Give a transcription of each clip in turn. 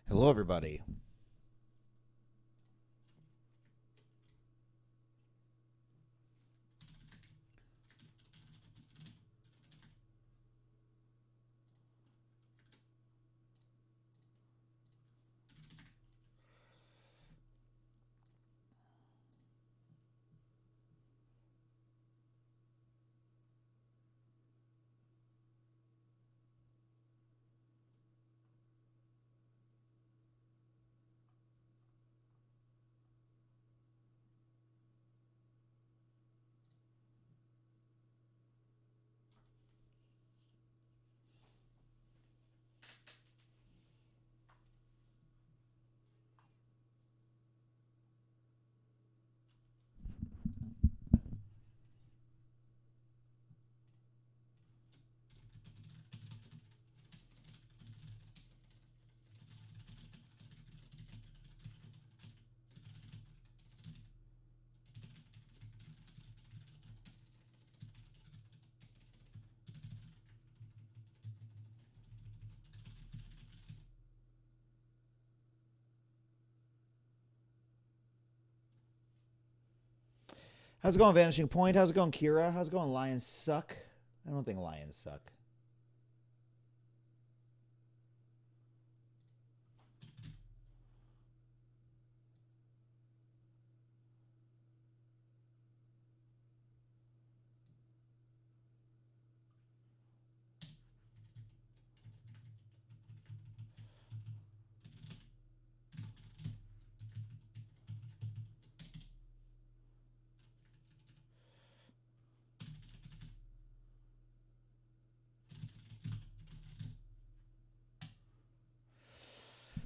Hello, everybody. How's it going, Vanishing Point? How's it going, Kira? How's it going, Lions Suck? I don't think Lions suck.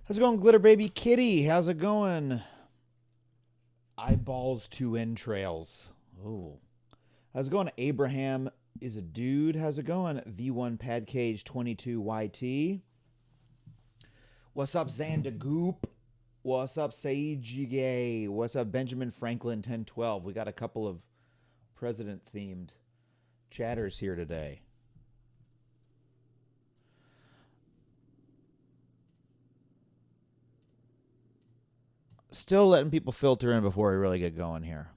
How's it going, Glitter Baby Kitty? How's it going? Eyeballs to entrails. Oh. How's it going? Abraham is a dude. How's it going? V1 Pad Cage 22YT. What's up, Zandagoop? What's up, Seiji? What's up, Benjamin Franklin 1012? We got a couple of president themed chatters here today. Still letting people filter in before we really get going here.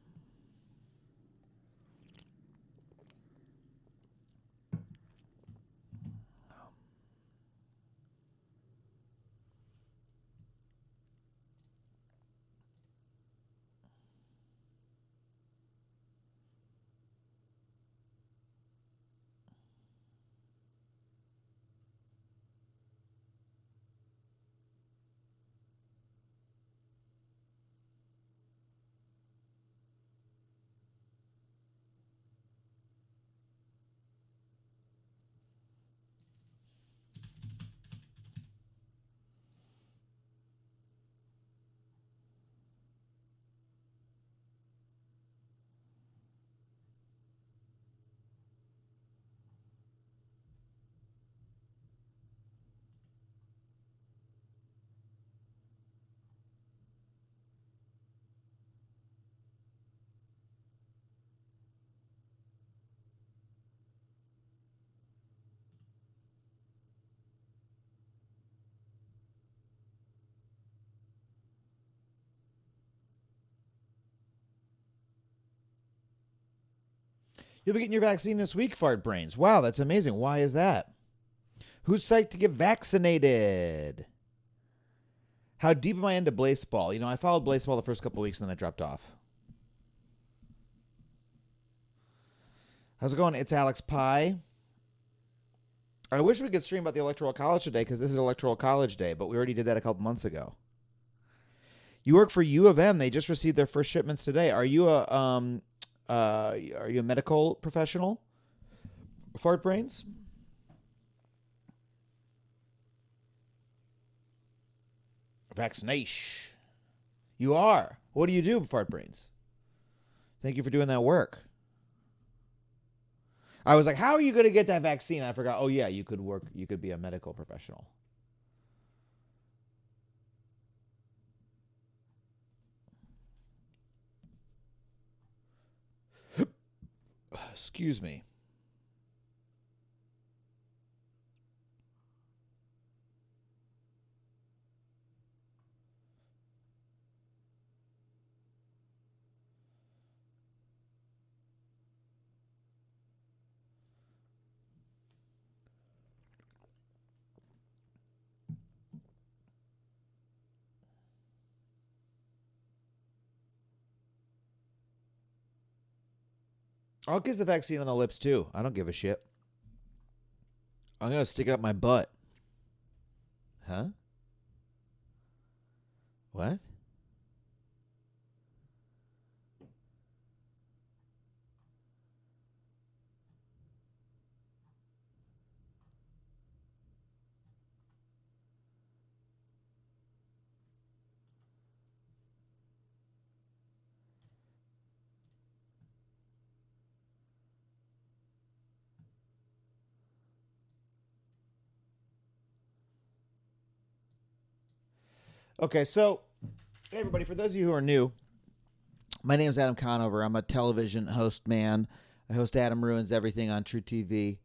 You'll be getting your vaccine this week, Fart Brains. Wow, that's amazing. Why is that? Who's psyched to get vaccinated? How deep am I into Blaseball? You know, I followed Blaseball the first couple of weeks and then I dropped off. How's it going? It's Alex Pie. I wish we could stream about the Electoral College today because this is Electoral College Day, but we already did that a couple months ago. You work for U of M. They just received their first shipments today. Are you a medical professional? Fart Brains? Vaccination. You are. What do you do, Fart Brains? Thank you for doing that work. I was like, how are you going to get that vaccine? I forgot. Oh, yeah, you could work. You could be a medical professional. Excuse me. I'll kiss the vaccine on the lips, too. I don't give a shit. I'm going to stick it up my butt. Huh? What? Okay, so, hey, everybody, for those of you who are new, my name is Adam Conover. I'm a television host man. I host Adam Ruins Everything on True TV.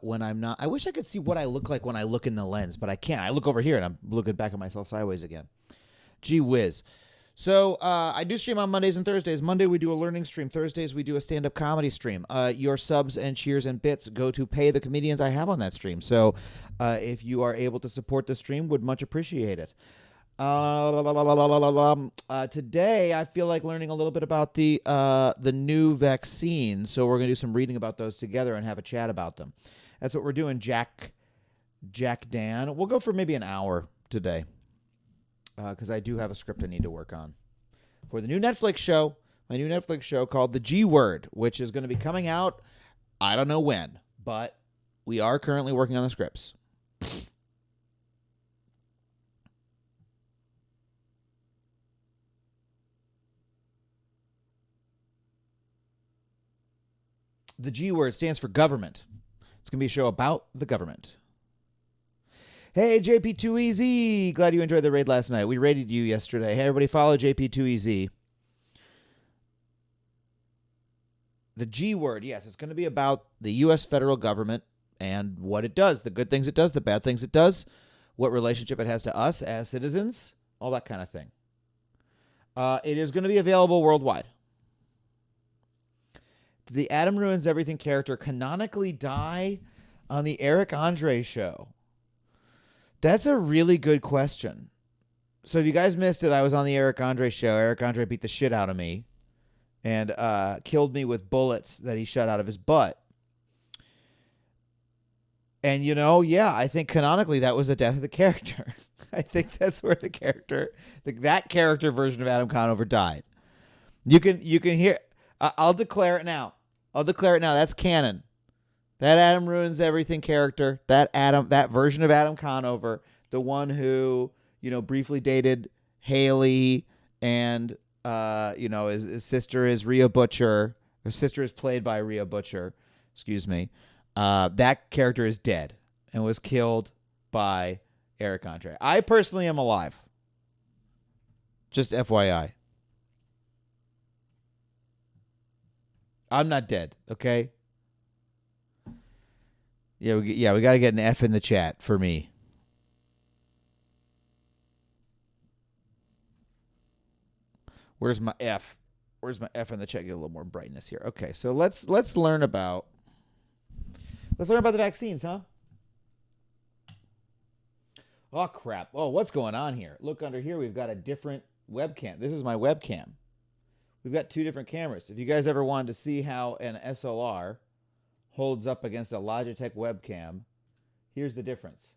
When I'm not, I wish I could see what I look like when I look in the lens, but I can't. I look over here and I'm looking back at myself sideways again. Gee whiz. So I do stream on Mondays and Thursdays. Monday we do a learning stream. Thursdays we do a stand-up comedy stream. Your subs and cheers and bits go to pay the comedians I have on that stream. So if you are able to support the stream, would much appreciate it. Today I feel like learning a little bit about the new vaccines. So we're going to do some reading about those together and have a chat about them. That's what we're doing, Jack Dan. We'll go for maybe an hour today. Because I do have a script I need to work on for the new Netflix show, my new Netflix show called The G Word, which is going to be coming out, I don't know when, but we are currently working on the scripts. The G Word stands for government. It's going to be a show about the government. Hey, JP2EZ. Glad you enjoyed the raid last night. We raided you yesterday. Hey, everybody, follow JP2EZ. The G Word, yes, it's going to be about the U.S. federal government and what it does, the good things it does, the bad things it does, what relationship it has to us as citizens, all that kind of thing. It is going to be available worldwide. The Adam Ruins Everything character canonically die on the Eric Andre show? That's a really good question. So if you guys missed it, I was on the Eric Andre show. Eric Andre beat the shit out of me and killed me with bullets that he shot out of his butt. And, I think canonically that was the death of the character. I think that's where that character version of Adam Conover died. You can hear, I'll declare it now. That's canon. That Adam Ruins Everything character, that version of Adam Conover, the one who, briefly dated Haley and, his sister is Rhea Butcher. Her sister is played by Rhea Butcher. Excuse me. That character is dead and was killed by Eric Andre. I personally am alive. Just FYI. I'm not dead, okay? Yeah, we got to get an F in the chat for me. Where's my F? Where's my F in the chat? Get a little more brightness here. Okay, so let's learn about the vaccines, huh? Oh crap. Oh, what's going on here? Look under here, we've got a different webcam. This is my webcam. We've got two different cameras. If you guys ever wanted to see how an SLR holds up against a Logitech webcam, here's the difference.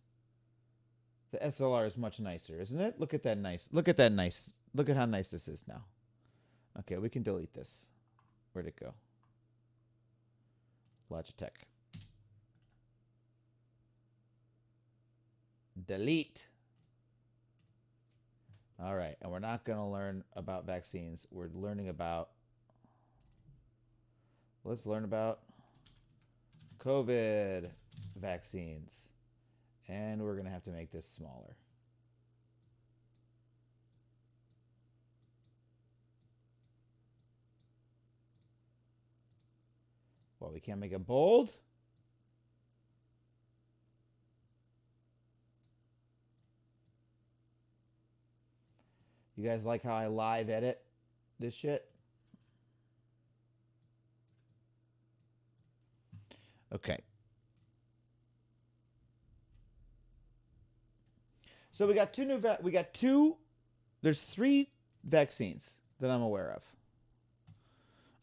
The SLR is much nicer, isn't it? Look at how nice this is now. Okay, we can delete this. Where'd it go? Logitech. Delete. All right, and we're not going to learn about vaccines. Let's learn about COVID vaccines. And we're going to have to make this smaller. Well, we can't make it bold. You guys like how I live edit this shit? Okay. So we got there's 3 vaccines that I'm aware of.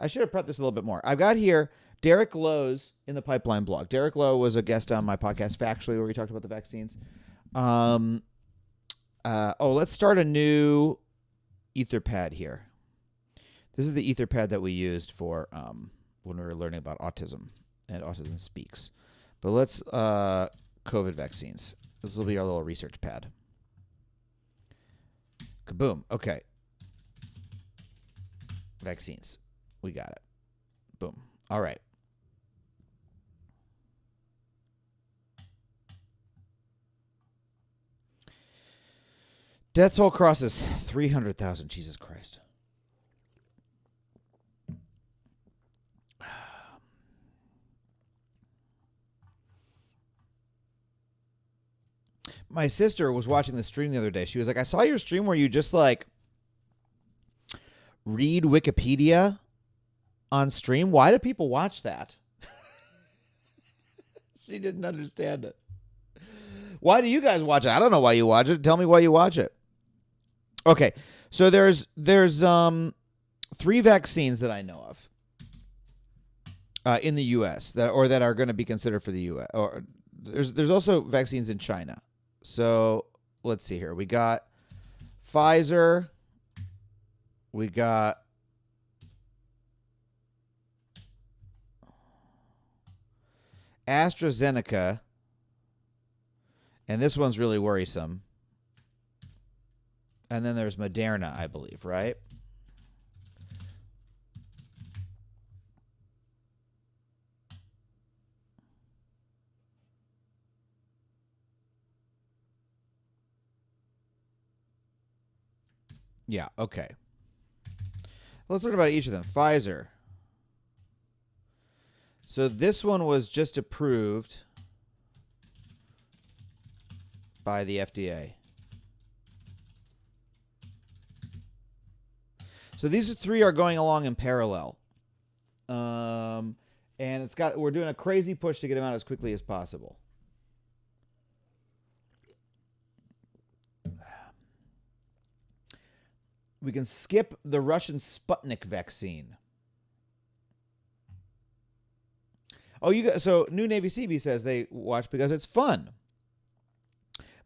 I should have prepped this a little bit more. I've got here Derek Lowe's in the Pipeline blog. Derek Lowe was a guest on my podcast, Factually, where we talked about the vaccines. Let's start a new Etherpad here. This is the Etherpad that we used for when we were learning about autism and Autism Speaks. But let's COVID vaccines. This will be our little research pad. Kaboom. Okay. Vaccines. We got it. Boom. All right. Death toll crosses 300,000. Jesus Christ. My sister was watching the stream the other day. She was like, I saw your stream where you just like read Wikipedia on stream. Why do people watch that? She didn't understand it. Why do you guys watch it? I don't know why you watch it. Tell me why you watch it. Okay, so there's 3 vaccines that I know of in the U.S. that are going to be considered for the U.S. Or there's also vaccines in China. So let's see here. We got Pfizer. We got AstraZeneca. And this one's really worrisome. And then there's Moderna, I believe, right? Yeah, okay. Let's learn about each of them. Pfizer. So this one was just approved by the FDA. So these 3 are going along in parallel. And we're doing a crazy push to get them out as quickly as possible. We can skip the Russian Sputnik vaccine. So New Navy CB says they watch because it's fun.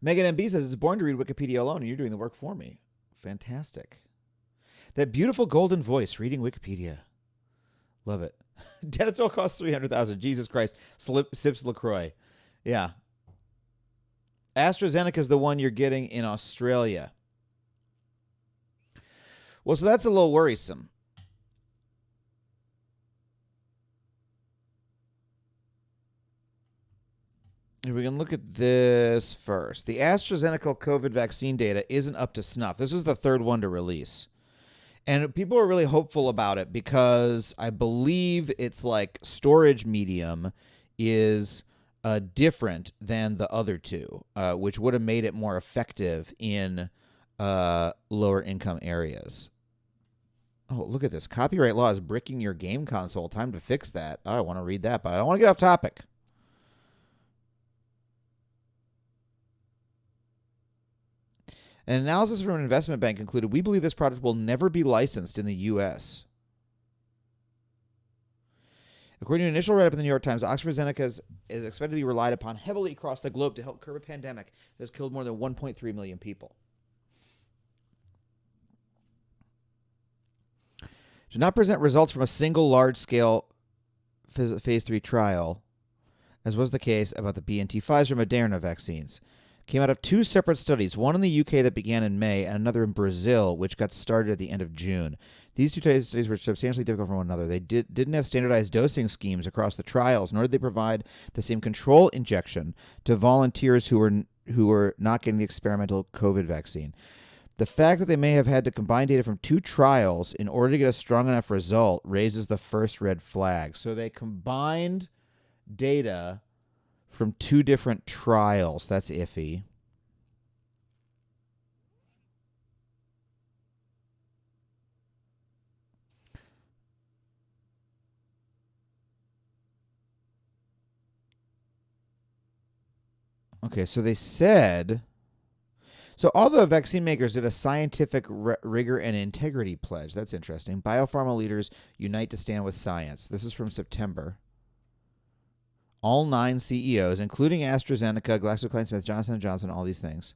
Megan MB says it's boring to read Wikipedia alone, and you're doing the work for me. Fantastic. That beautiful golden voice reading Wikipedia. Love it. Death toll costs 300,000. Jesus Christ. Sips LaCroix. Yeah. AstraZeneca is the one you're getting in Australia. Well, so that's a little worrisome. We can look at this first. The AstraZeneca COVID vaccine data isn't up to snuff. This was the 3rd one to release. And people are really hopeful about it because I believe its like storage medium is different than the other 2, which would have made it more effective in lower income areas. Oh, look at this. Copyright law is bricking your game console. Time to fix that. I want to read that, but I don't want to get off topic. An analysis from an investment bank concluded, we believe this product will never be licensed in the U.S. According to an initial write-up in the New York Times, AstraZeneca is expected to be relied upon heavily across the globe to help curb a pandemic that has killed more than 1.3 million people. Did not present results from a single large-scale phase 3 trial, as was the case about the BNT Pfizer Moderna vaccines. Came out of 2 separate studies, one in the UK that began in May and another in Brazil, which got started at the end of June. These 2 studies were substantially different from one another. They didn't have standardized dosing schemes across the trials, nor did they provide the same control injection to volunteers who were not getting the experimental COVID vaccine. The fact that they may have had to combine data from 2 trials in order to get a strong enough result raises the first red flag. So they combined data from 2 different trials. That's iffy. Okay, so they said... So all the vaccine makers did a scientific rigor and integrity pledge. That's interesting. Biopharma leaders unite to stand with science. This is from September. All 9 CEOs, including AstraZeneca, GlaxoSmithKline, Johnson & Johnson, all these things.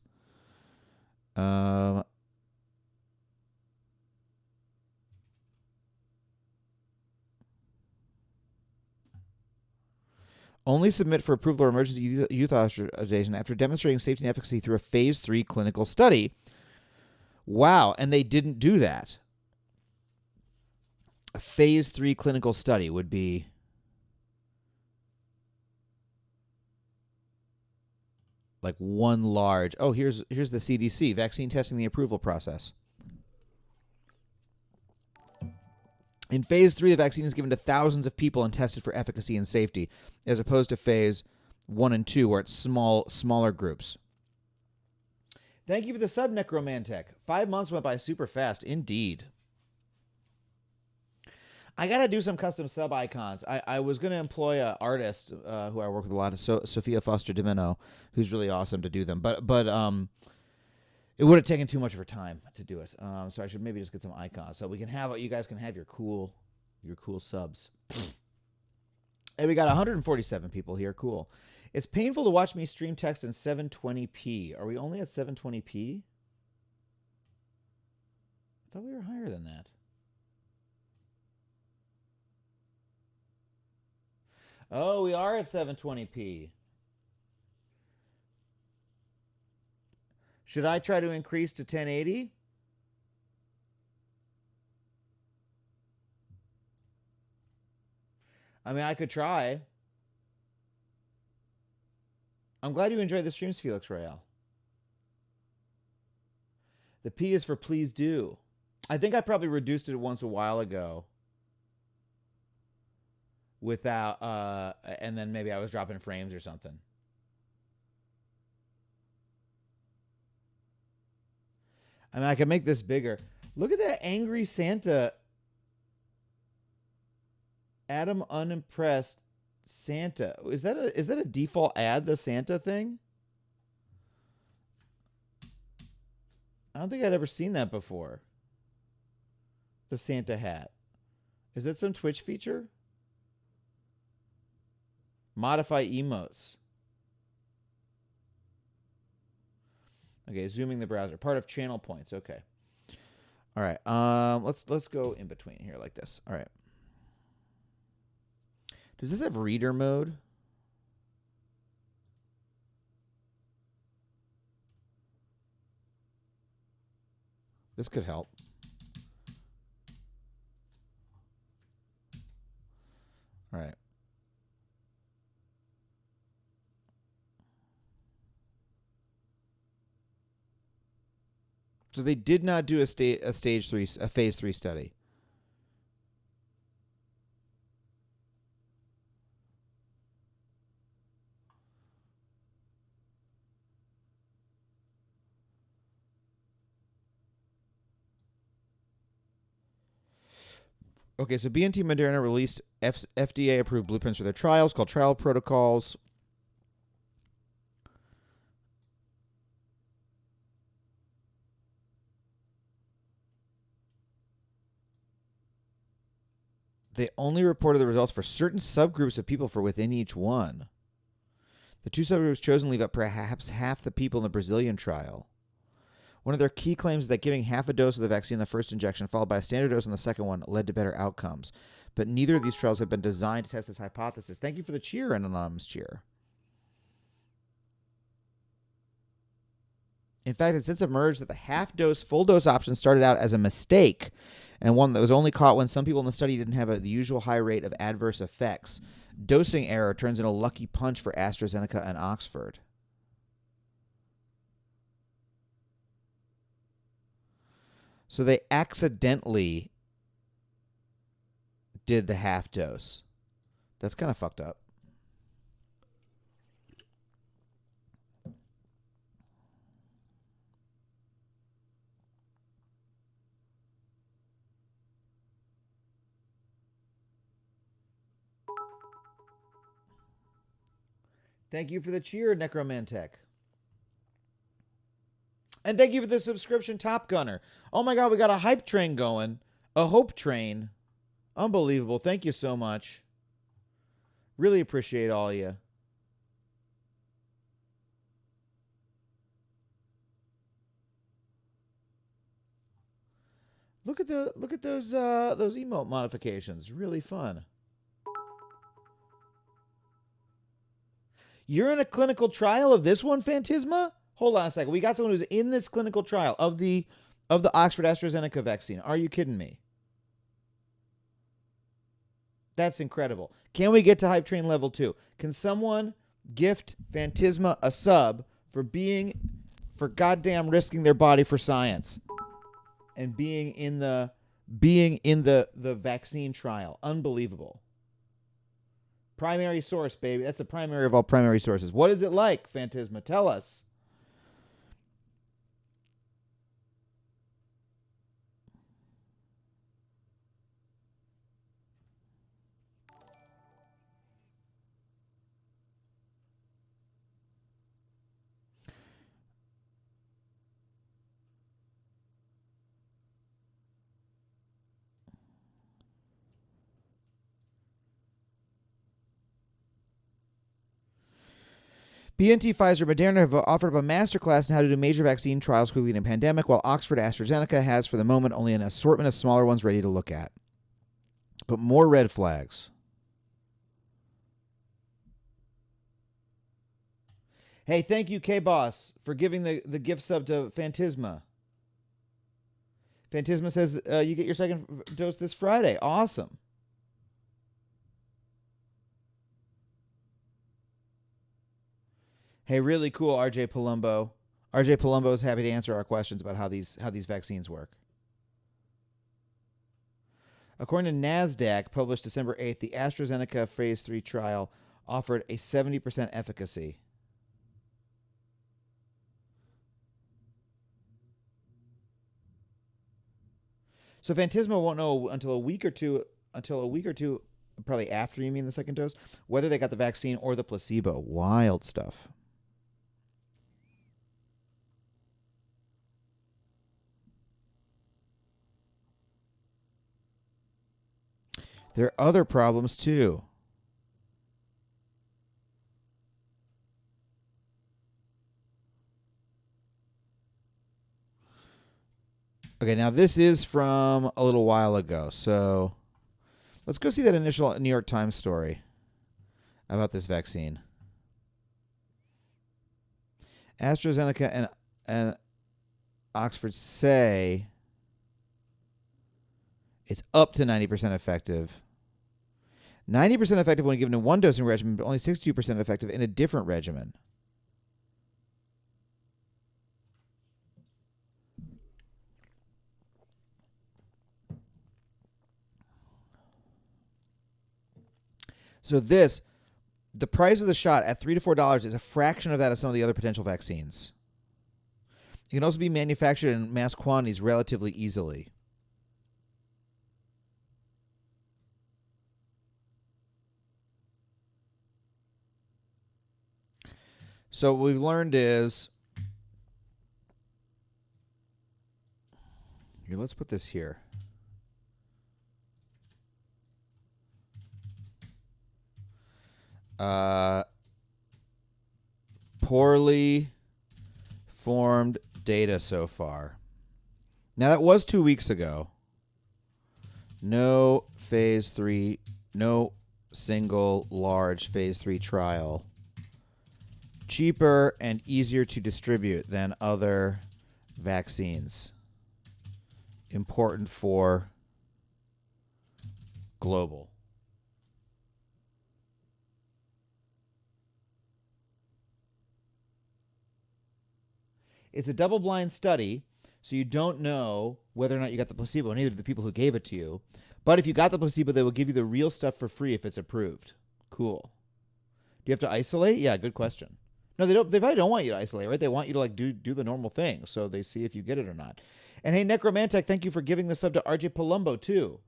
Only submit for approval or emergency use authorization after demonstrating safety and efficacy through a phase 3 clinical study. Wow, and they didn't do that. A phase 3 clinical study would be like one large. Oh, here's the CDC, vaccine testing, the approval process. In phase 3, the vaccine is given to thousands of people and tested for efficacy and safety, as opposed to phase 1 and 2, where it's smaller groups. Thank you for the sub, Necromantic. 5 months went by super fast, indeed. I got to do some custom sub icons. I was going to employ an artist who I work with a lot, Sophia Foster Domino, who's really awesome to do them. But it would have taken too much of her time to do it. So I should maybe just get some icons so we can have you guys can have your cool subs. And we got 147 people here. Cool. It's painful to watch me stream text in 720p. Are we only at 720p? I thought we were higher than that. Oh, we are at 720p. Should I try to increase to 1080? I mean, I could try. I'm glad you enjoyed the streams, Felix Royale. The P is for please do. I think I probably reduced it once a while ago. Without, and then maybe I was dropping frames or something. I mean, I can make this bigger. Look at that angry Santa. Adam unimpressed Santa. Is that a default ad, the Santa thing? I don't think I'd ever seen that before. The Santa hat. Is that some Twitch feature? Modify emotes. Okay, zooming the browser. Part of channel points. Okay. All right. Let's go in between here like this. All right. Does this have reader mode? This could help. All right. So they did not do a phase 3 study. Okay, so BNT Moderna released FDA-approved blueprints for their trials called trial protocols. They only reported the results for certain subgroups of people for within each one. The 2 subgroups chosen leave out perhaps half the people in the Brazilian trial. One of their key claims is that giving half a dose of the vaccine in the first injection, followed by a standard dose in the second one, led to better outcomes. But neither of these trials have been designed to test this hypothesis. Thank you for the cheer, an anonymous cheer. In fact, it's since emerged that the half-dose, full-dose option started out as a mistake, and one that was only caught when some people in the study didn't have the usual high rate of adverse effects. Dosing error turns into a lucky punch for AstraZeneca and Oxford. So they accidentally did the half dose. That's kind of fucked up. Thank you for the cheer, Necromantic. And thank you for the subscription, Top Gunner. Oh my God, we got a hype train going. A hope train. Unbelievable. Thank you so much. Really appreciate all of you. Look at those emote modifications. Really fun. You're in a clinical trial of this one, Phantisma? Hold on a second. We got someone who's in this clinical trial of the Oxford AstraZeneca vaccine. Are you kidding me? That's incredible. Can we get to Hype Train level 2? Can someone gift Phantisma a sub for goddamn risking their body for science and being in the vaccine trial? Unbelievable. Primary source, baby. That's the primary of all primary sources. What is it like, Phantisma? Tell us. BNT, Pfizer, Moderna have offered up a masterclass on how to do major vaccine trials quickly in a pandemic, while Oxford AstraZeneca has, for the moment, only an assortment of smaller ones ready to look at. But more red flags. Hey, thank you, K-Boss, for giving the gift sub to Phantisma. Phantisma says you get your second dose this Friday. Awesome. Hey, really cool, RJ Palumbo. RJ Palumbo is happy to answer our questions about how these vaccines work. According to NASDAQ, published December 8th, the AstraZeneca phase 3 trial offered a 70% efficacy. So Phantisma won't know until a week or two, probably after you mean the second dose, whether they got the vaccine or the placebo. Wild stuff. There are other problems too. Okay, now this is from a little while ago, so let's go see that initial New York Times story about this vaccine. AstraZeneca and Oxford say it's up to 90% effective. 90% effective when given in one dosing regimen, but only 62% effective in a different regimen. So the price of the shot at $3 to $4 is a fraction of that of some of the other potential vaccines. It can also be manufactured in mass quantities relatively easily. So what we've learned is, here, let's put this here. Poorly formed data so far. Now that was 2 weeks ago. No phase 3, no single large phase 3 trial. Cheaper and easier to distribute than other vaccines. Important for global. It's a double-blind study, so you don't know whether or not you got the placebo, neither do the people who gave it to you. But if you got the placebo, they will give you the real stuff for free if it's approved. Cool. Do you have to isolate? Yeah, good question. No, they don't. They probably don't want you to isolate, right? They want you to do the normal thing, so they see if you get it or not. And hey, Necromantic, thank you for giving the sub to RJ Palumbo too.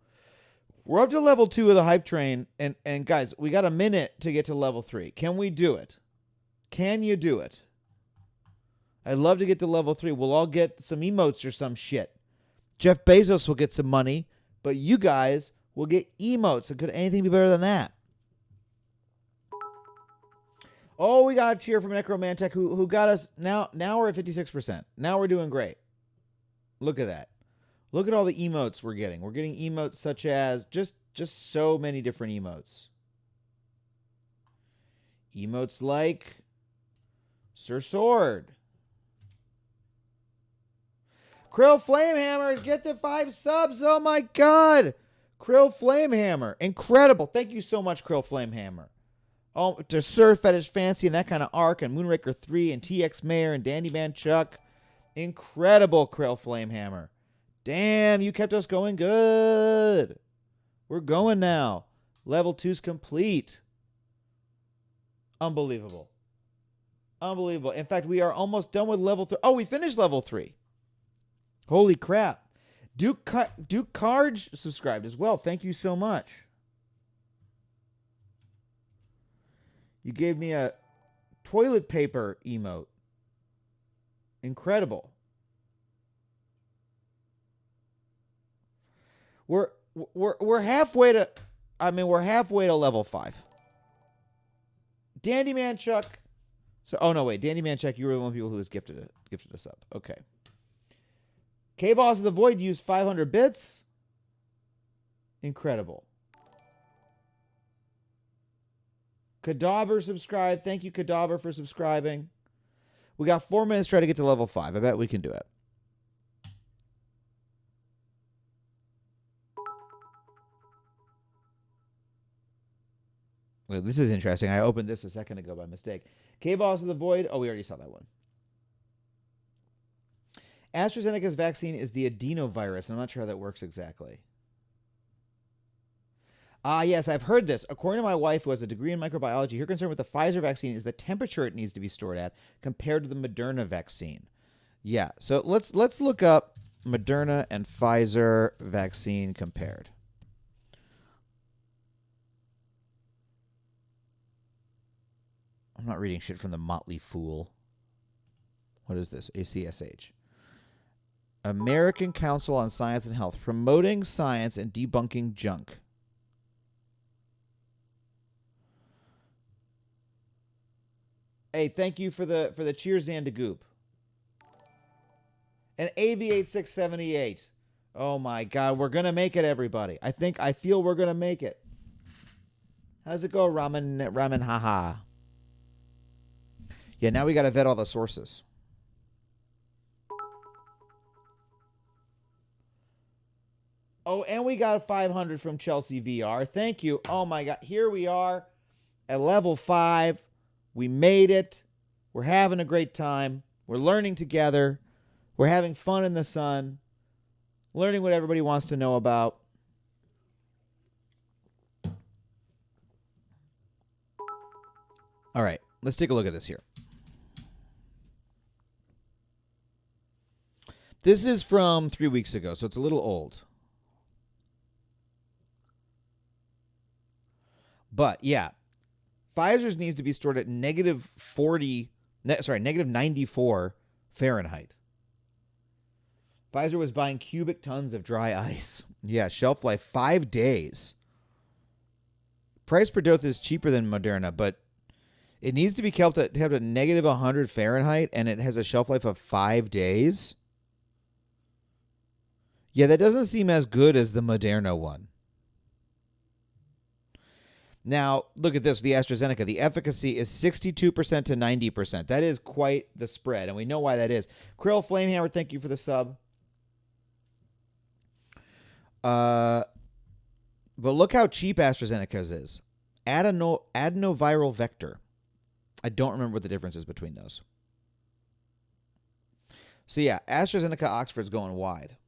We're up to level 2 of the hype train, and guys, we got a minute to get to level 3. Can we do it? Can you do it? I'd love to get to level 3. We'll all get some emotes or some shit. Jeff Bezos will get some money, but you guys will get emotes. And could anything be better than that? Oh, we got a cheer from Necromantic who got us. Now we're at 56%. Now we're doing great. Look at that. Look at all the emotes we're getting. We're getting emotes such as just so many different emotes. Emotes like Sir Sword. Krill Flamehammer, get to 5 subs. Oh my god. Krill Flamehammer. Incredible. Thank you so much, Krill Flamehammer. Oh, to Sir Fetish Fancy and that kind of arc, and Moonraker 3 and TX Mayor and Dandy Man Chuck. Incredible, Krill Flamehammer. Damn, you kept us going good. We're going now. Level 2's complete. Unbelievable. Unbelievable. In fact, we are almost done with level 3. Oh, we finished level 3. Holy crap. Duke Carge subscribed as well. Thank you so much. You gave me a toilet paper emote. Incredible. We're halfway to we're halfway to level 5. Dandy Man Chuck. So Dandy Man Chuck, you were one of the people who was gifted us up. Okay. K-Boss of the Void used 500 bits. Incredible. Cadaver subscribed. Thank you, Cadaver, for subscribing. We got 4 minutes to try to get to level 5. I bet we can do it. Well, this is interesting. I opened this a second ago by mistake. K-Boss of the Void. Oh, we already saw that one. AstraZeneca's vaccine is the adenovirus. I'm not sure how that works exactly. Yes, I've heard this. According to my wife, who has a degree in microbiology, her concern with the Pfizer vaccine is the temperature it needs to be stored at compared to the Moderna vaccine. Yeah, so let's look up Moderna and Pfizer vaccine compared. I'm not reading shit from the Motley Fool. What is this? ACSH. American Council on Science and Health, promoting science and debunking junk. Hey, thank you for the cheers, Zandagoop. And AV8678. Oh my god, we're gonna make it, everybody. I feel we're gonna make it. How's it go, ramen haha? Yeah, now we gotta vet all the sources. Oh, and we got 500 from Chelsea VR. Thank you. Oh my god, here we are at level 5. We made it. We're having a great time. We're learning together. We're having fun in the sun. Learning what everybody wants to know about. All right, let's take a look at this here. This is from 3 weeks ago, so it's a little old. But yeah, Pfizer's needs to be stored at negative 94 Fahrenheit. Pfizer was buying cubic tons of dry ice. Yeah, shelf life 5 days. Price per dose is cheaper than Moderna, but it needs to be kept at negative 100 Fahrenheit, and it has a shelf life of 5 days. Yeah, that doesn't seem as good as the Moderna one. Now, look at this, the AstraZeneca. The efficacy is 62% to 90%. That is quite the spread, and we know why that is. Krill Flamehammer, thank you for the sub. But look how cheap AstraZeneca's is. Adenoviral vector. I don't remember what the difference is between those. So yeah, AstraZeneca Oxford's going wide.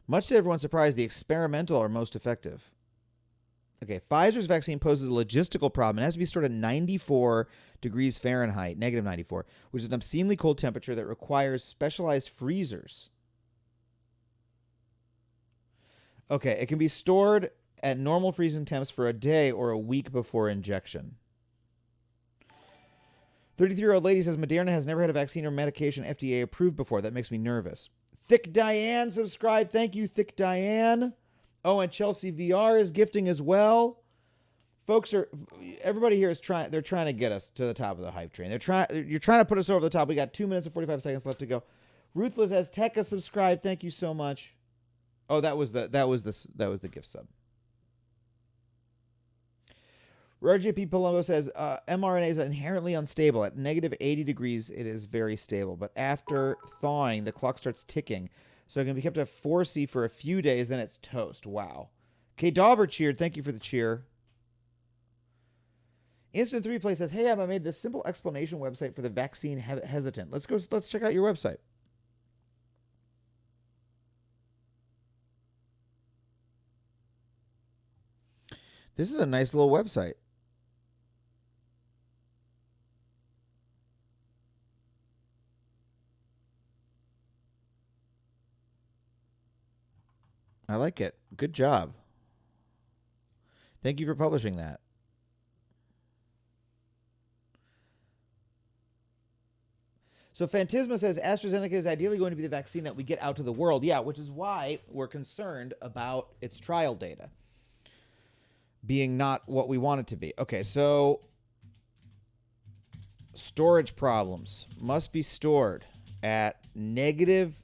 Much to everyone's surprise, the experimental are most effective. Okay, Pfizer's vaccine poses a logistical problem. It has to be stored at 94 degrees Fahrenheit, negative 94, which is an obscenely cold temperature that requires specialized freezers. Okay, it can be stored at normal freezing temps for a day or a week before injection. 33-year-old lady says Moderna has never had a vaccine or medication FDA approved before. That makes me nervous. Thick Diane subscribed. Thank you, Thick Diane. Oh, and Chelsea VR is gifting as well. Everybody here is trying. They're trying to get us to the top of the hype train. You're trying to put us over the top. We got 2 minutes and 45 seconds left to go. Ruthless Azteca subscribed. Thank you so much. Oh, that was the gift sub. RJP Palumbo says mRNA is inherently unstable. At negative 80 degrees, it is very stable. But after thawing, the clock starts ticking. So it can be kept at 4C for a few days, then it's toast. Wow. K. Dauber cheered. Thank you for the cheer. Instant 3 Play says, hey, I made this simple explanation website for the vaccine hesitant. Let's check out your website. This is a nice little website. I like it. Good job. Thank you for publishing that. So Phantisma says AstraZeneca is ideally going to be the vaccine that we get out to the world. Yeah, which is why we're concerned about its trial data being not what we want it to be. Okay, so storage problems must be stored at negative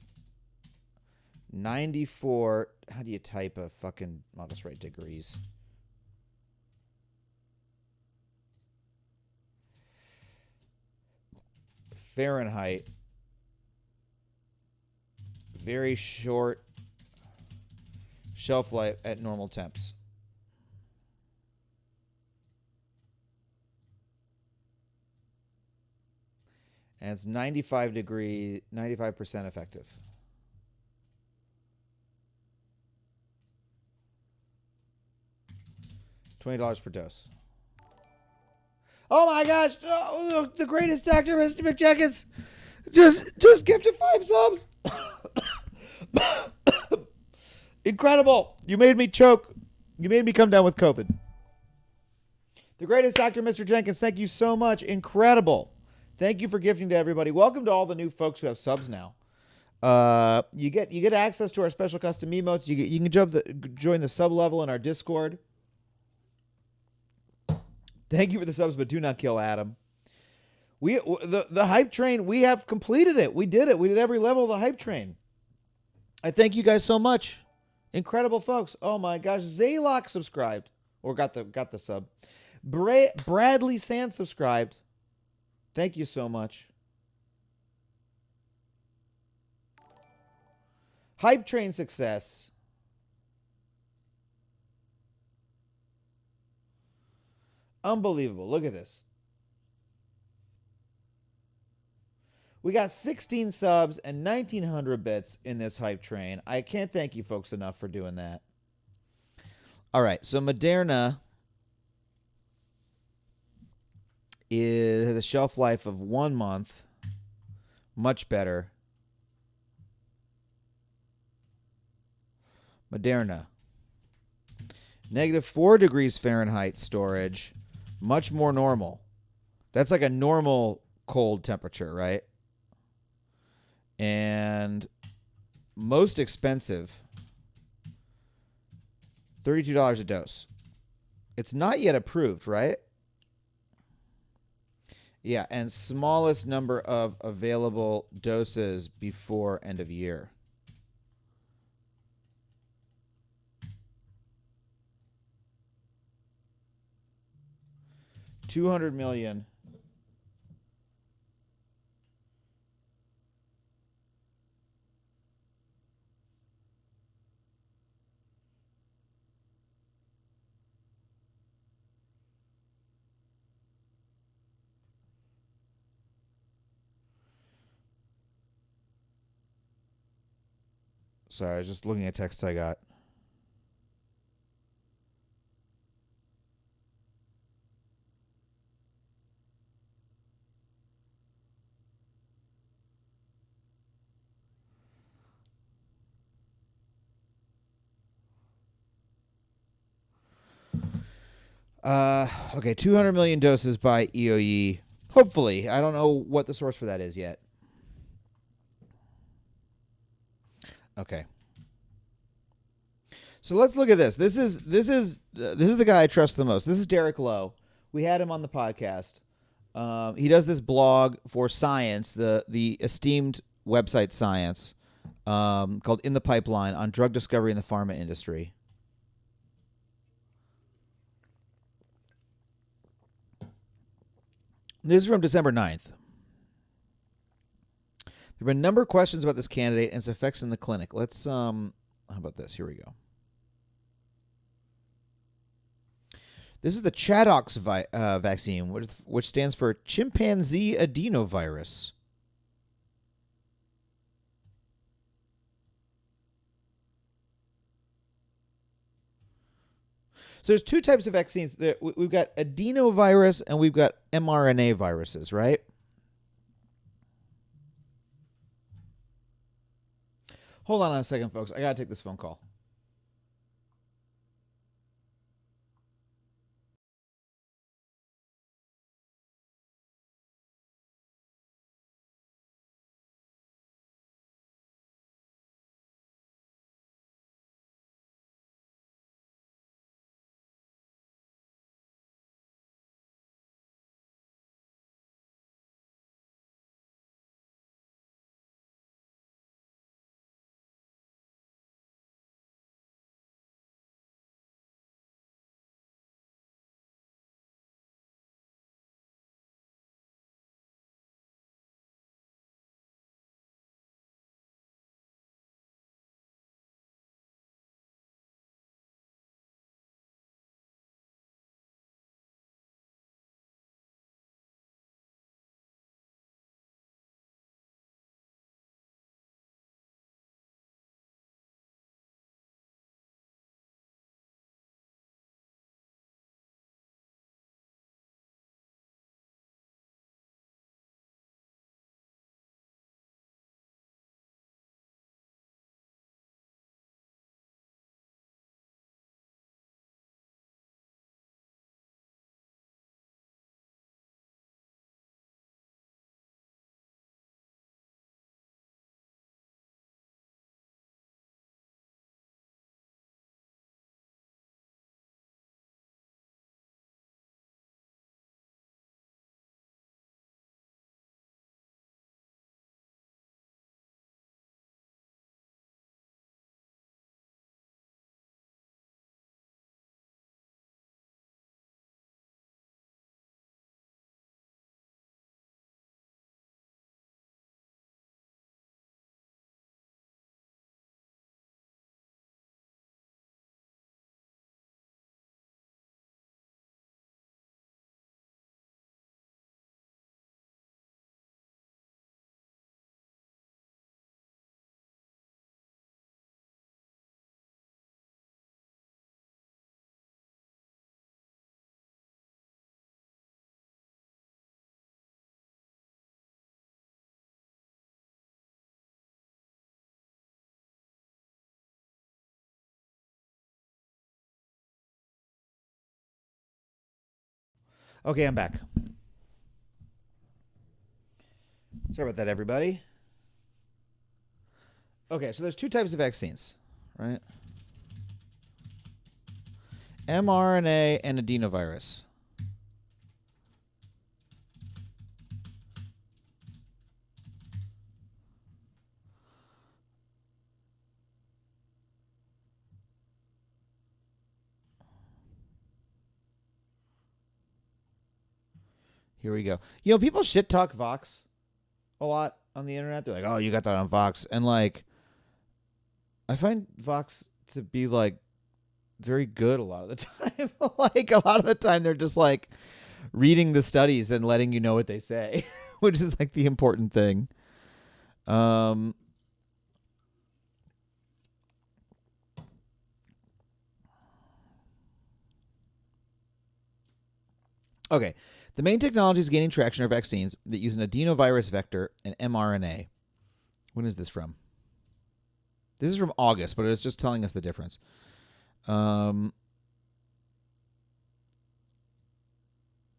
94. How do you type a fucking... I'll just write degrees. Fahrenheit. Very short shelf life at normal temps. And it's 95% effective. $20 per dose. Oh my gosh! Oh, the greatest actor, Mr. McJenkins, just gifted 5 subs. Incredible! You made me choke. You made me come down with COVID. The greatest actor, Mr. Jenkins. Thank you so much. Incredible. Thank you for gifting to everybody. Welcome to all the new folks who have subs now. You get access to our special custom emotes. You can join the sub level in our Discord. Thank you for the subs, but do not kill Adam. The hype train, we have completed it. We did it. We did every level of the hype train. I thank you guys so much. Incredible folks. Oh my gosh. Zaylock subscribed. Or got the sub. Bradley Sand subscribed. Thank you so much. Hype train success. Unbelievable. Look at this. We got 16 subs and 1,900 bits in this hype train. I can't thank you folks enough for doing that. All right, so Moderna has a shelf life of 1 month. Much better. Moderna. -4 degrees Fahrenheit storage. Much more normal. That's like a normal cold temperature, right? And most expensive, $32 a dose. It's not yet approved, right? Yeah, and smallest number of available doses before end of year. $200 million. Sorry, I was just looking at texts I got. Okay, 200 million doses by EOE Hopefully. I don't know what the source for that is yet. Okay. So let's look at this. This is the guy I trust the most. This is Derek Lowe. We had him on the podcast. He does this blog for Science, the esteemed website Science, called In the Pipeline on drug discovery in the pharma industry. This is from December 9th. There have been a number of questions about this candidate and its effects in the clinic. Let's, how about this? Here we go. This is the Chadox vaccine, which stands for chimpanzee adenovirus. So there's two types of vaccines. We've got adenovirus and we've got mRNA viruses, right? Hold on a second, folks. I got to take this phone call. Okay, I'm back. Sorry about that, everybody. Okay, so there's two types of vaccines, right? mRNA and adenovirus. Here we go. You know, people shit talk Vox a lot on the internet. They're like, "Oh, you got that on Vox," and like, I find Vox to be like very good a lot of the time. Like a lot of the time, they're just like reading the studies and letting you know what they say, which is like the important thing. Okay. The main technologies gaining traction are vaccines that use an adenovirus vector and mRNA. When is this from? This is from August, but it's just telling us the difference.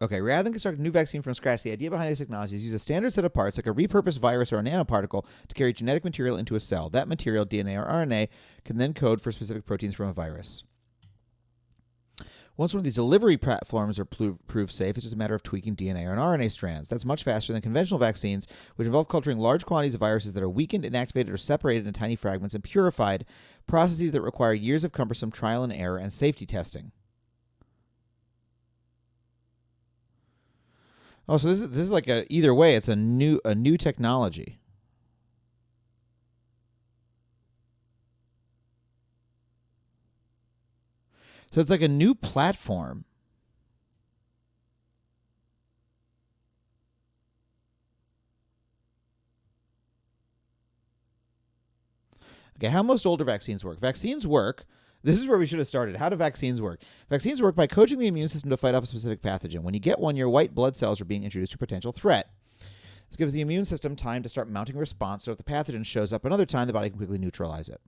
Okay, rather than construct a new vaccine from scratch, the idea behind this technology is use a standard set of parts, like a repurposed virus or a nanoparticle, to carry genetic material into a cell. That material, DNA or RNA, can then code for specific proteins from a virus. Once one of these delivery platforms are proved safe, it's just a matter of tweaking DNA or an RNA strands. That's much faster than conventional vaccines, which involve culturing large quantities of viruses that are weakened, inactivated, or separated into tiny fragments and purified, processes that require years of cumbersome trial and error and safety testing. Oh, so this is like either way, it's a new technology. So it's like a new platform. Okay, how most older vaccines work. Vaccines work. This is where we should have started. How do vaccines work? Vaccines work by coaching the immune system to fight off a specific pathogen. When you get one, your white blood cells are being introduced to a potential threat. This gives the immune system time to start mounting a response, so if the pathogen shows up another time, the body can quickly neutralize it.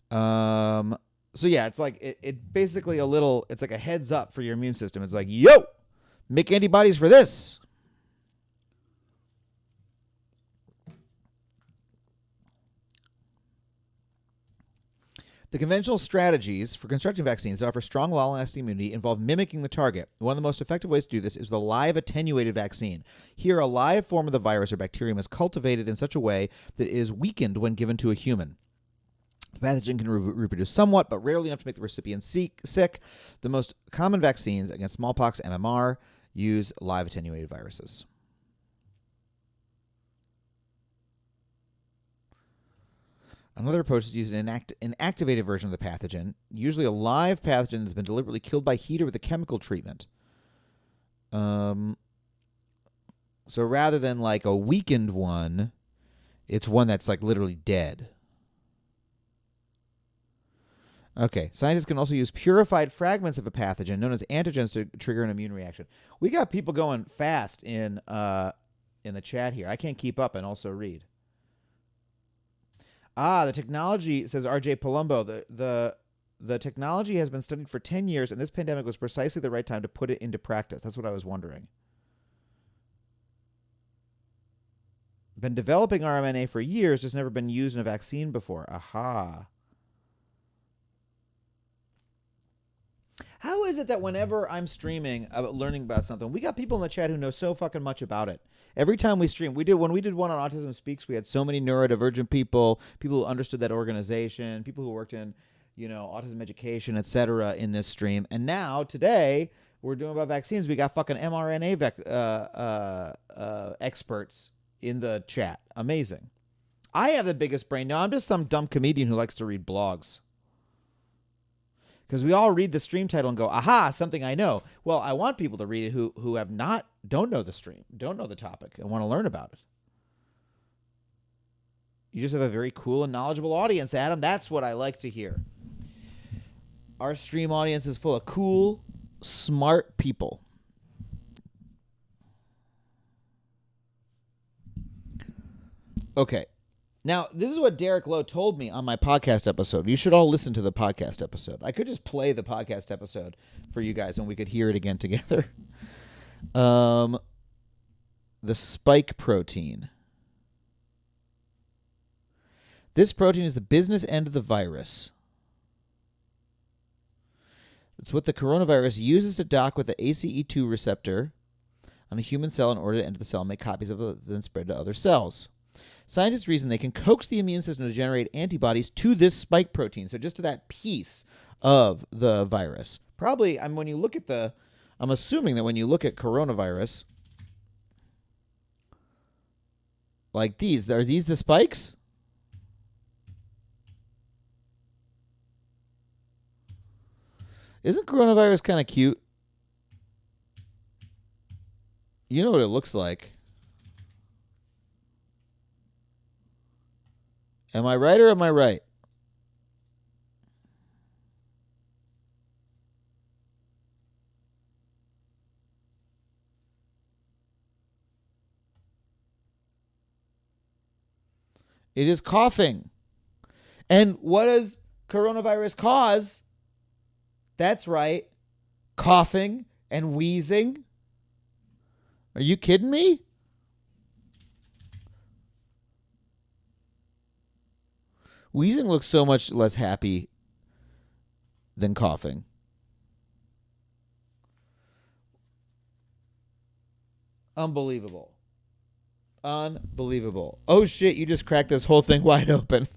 So yeah, it's like it basically it's like a heads up for your immune system. It's like, yo, make antibodies for this. The conventional strategies for constructing vaccines that offer strong, long-lasting immunity involve mimicking the target. One of the most effective ways to do this is with a live attenuated vaccine. Here, a live form of the virus or bacterium is cultivated in such a way that it is weakened when given to a human. The pathogen can reproduce somewhat, but rarely enough to make the recipient sick. The most common vaccines against smallpox, MMR, use live attenuated viruses. Another approach is to use an inactivated version of the pathogen. Usually a live pathogen has been deliberately killed by heat or with a chemical treatment. So rather than like a weakened one, it's one that's like literally dead. Okay, scientists can also use purified fragments of a pathogen known as antigens to trigger an immune reaction. We got people going fast in the chat here. I can't keep up and also read. The technology, says RJ Palumbo, the technology has been studied for 10 years, and this pandemic was precisely the right time to put it into practice. That's what I was wondering. Been developing RMNA for years, just never been used in a vaccine before. Aha. How is it that whenever I'm streaming, learning about something, we got people in the chat who know so fucking much about it? Every time we stream, when we did one on Autism Speaks, we had so many neurodivergent people who understood that organization, people who worked in, autism education, etc. in this stream. And now, today, we're doing about vaccines. We got fucking mRNA experts in the chat. Amazing. I have the biggest brain. No, I'm just some dumb comedian who likes to read blogs. Because we all read the stream title and go, aha, something I know. Well, I want people to read it who don't know the stream, don't know the topic, and want to learn about it. You just have a very cool and knowledgeable audience, Adam. That's what I like to hear. Our stream audience is full of cool, smart people. Okay. Now, this is what Derek Lowe told me on my podcast episode. You should all listen to the podcast episode. I could just play the podcast episode for you guys and we could hear it again together. The spike protein. This protein is the business end of the virus. It's what the coronavirus uses to dock with the ACE2 receptor on a human cell in order to enter the cell and make copies of it, then spread to other cells. Scientists reason they can coax the immune system to generate antibodies to this spike protein, so just to that piece of the virus. Probably, I'm assuming that when you look at coronavirus, like these, are these the spikes? Isn't coronavirus kind of cute? You know what it looks like. Am I right or am I right? It is coughing. And what does coronavirus cause? That's right. Coughing and wheezing. Are you kidding me? Wheezing looks so much less happy than coughing. Unbelievable. Unbelievable. Oh, shit, you just cracked this whole thing wide open.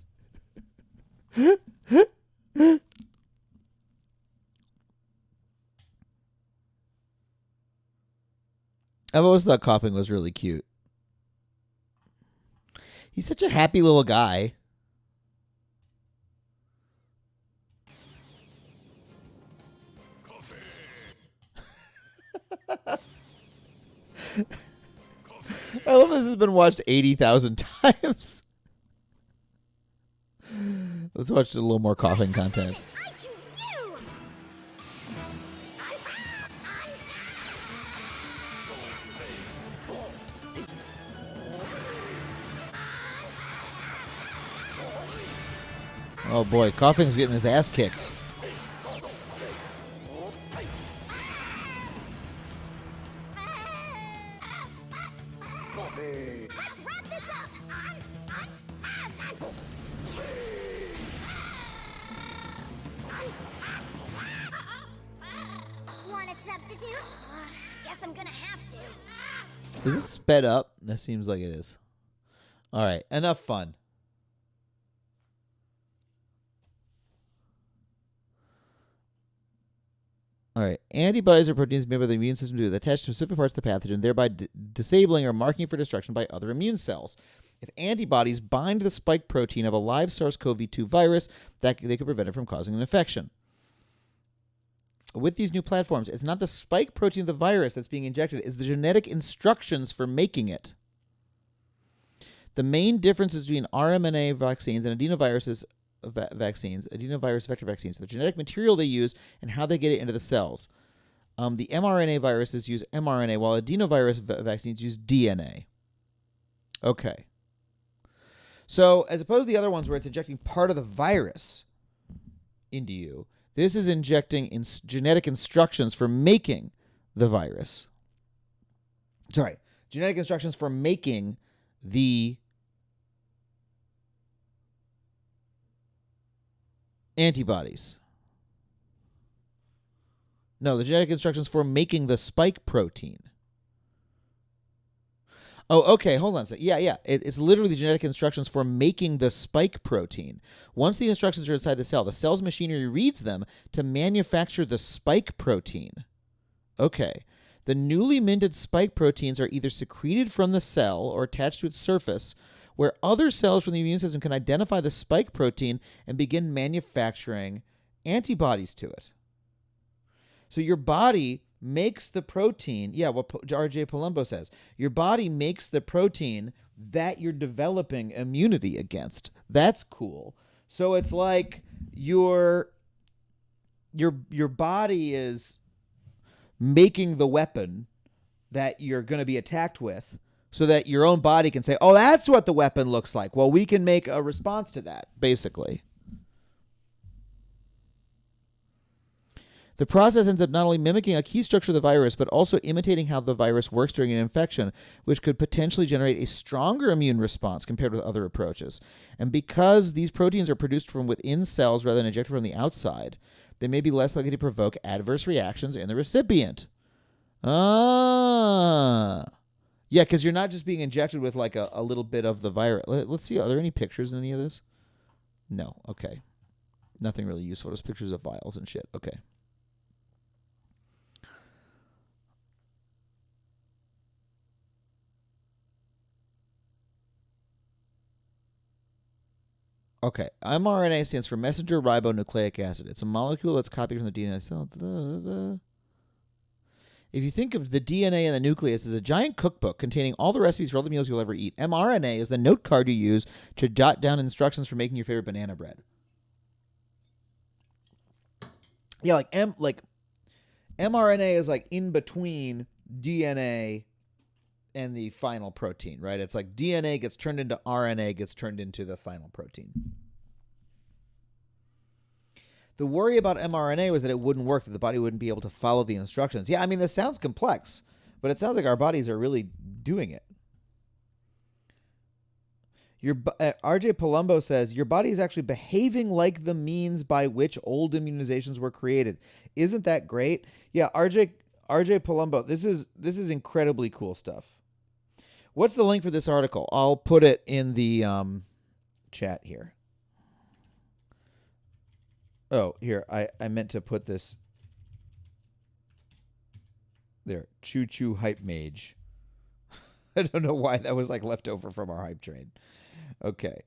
I've always thought coughing was really cute. He's such a happy little guy. I love this has been watched 80,000 times. Let's watch a little more coughing content. I choose you. Oh boy, coughing's getting his ass kicked. Let's wrap this up. Want a substitute? Guess I'm gonna have to. Is this sped up? That seems like it is. All right, enough fun. All right. Antibodies are proteins made by the immune system to attach to specific parts of the pathogen, thereby disabling or marking for destruction by other immune cells. If antibodies bind the spike protein of a live SARS-CoV-2 virus, they could prevent it from causing an infection. With these new platforms, it's not the spike protein of the virus that's being injected, it's the genetic instructions for making it. The main differences between RMNA vaccines and adenovirus vector vaccines, the genetic material they use and how they get it into the cells. The mRNA viruses use mRNA, while adenovirus vaccines use DNA. Okay. So, as opposed to the other ones where it's injecting part of the virus into you, this is injecting genetic instructions for making the virus. Sorry, genetic instructions for making the antibodies. No, the genetic instructions for making the spike protein. Oh, okay, hold on a second. Yeah. It's literally the genetic instructions for making the spike protein. Once the instructions are inside the cell's machinery reads them to manufacture the spike protein. Okay. The newly minted spike proteins are either secreted from the cell or attached to its surface, where other cells from the immune system can identify the spike protein and begin manufacturing antibodies to it. So your body makes the protein, what R.J. Palumbo says, your body makes the protein that you're developing immunity against. That's cool. So it's like your body is making the weapon that you're going to be attacked with, so that your own body can say, oh, that's what the weapon looks like. Well, we can make a response to that, basically. The process ends up not only mimicking a key structure of the virus, but also imitating how the virus works during an infection, which could potentially generate a stronger immune response compared with other approaches. And because these proteins are produced from within cells rather than injected from the outside, they may be less likely to provoke adverse reactions in the recipient. Yeah, because you're not just being injected with like a little bit of the virus. Let's see, are there any pictures in any of this? No, okay. Nothing really useful, just pictures of vials and shit. Okay. Okay, mRNA stands for messenger ribonucleic acid. It's a molecule that's copied from the DNA cell. If you think of the DNA and the nucleus as a giant cookbook containing all the recipes for all the meals you'll ever eat, mRNA is the note card you use to jot down instructions for making your favorite banana bread. Yeah, like mRNA is like in between DNA and the final protein, right? It's like DNA gets turned into RNA, gets turned into the final protein. The worry about mRNA was that it wouldn't work, that the body wouldn't be able to follow the instructions. Yeah, I mean, this sounds complex, But it sounds like our bodies are really doing it. RJ Palumbo says your body is actually behaving like the means by which old immunizations were created. Isn't that great? Yeah, RJ Palumbo, this is incredibly cool stuff. What's the link for this article? I'll put it in the chat here. Oh, here. I meant to put this there. Choo Choo Hype Mage. I don't know why that was like left over from our hype train. Okay.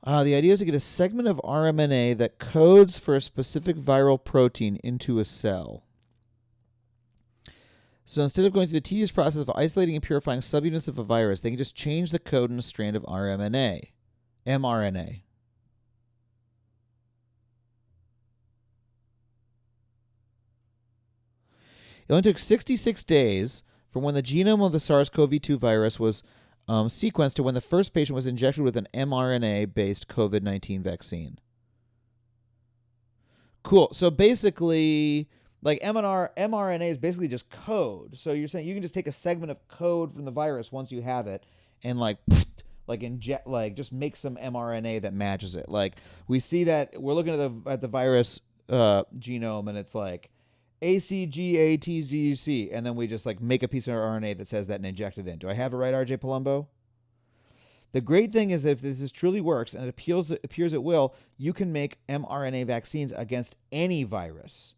The idea is to get a segment of RMNA that codes for a specific viral protein into a cell. So instead of going through the tedious process of isolating and purifying subunits of a virus, they can just change the code in a strand of mRNA. It only took 66 days from when the genome of the SARS-CoV-2 virus was sequenced to when the first patient was injected with an mRNA-based COVID-19 vaccine. Cool. So basically, like mRNA is basically just code. So you're saying you can just take a segment of code from the virus once you have it and like inject, like just make some mRNA that matches it. Like we see that we're looking at the virus genome and it's like ACGATZC, and then we just like make a piece of RNA that says that and inject it in. Do I have it right, RJ Palumbo? The great thing is that if this truly works, and it appears it will, you can make mRNA vaccines against any virus.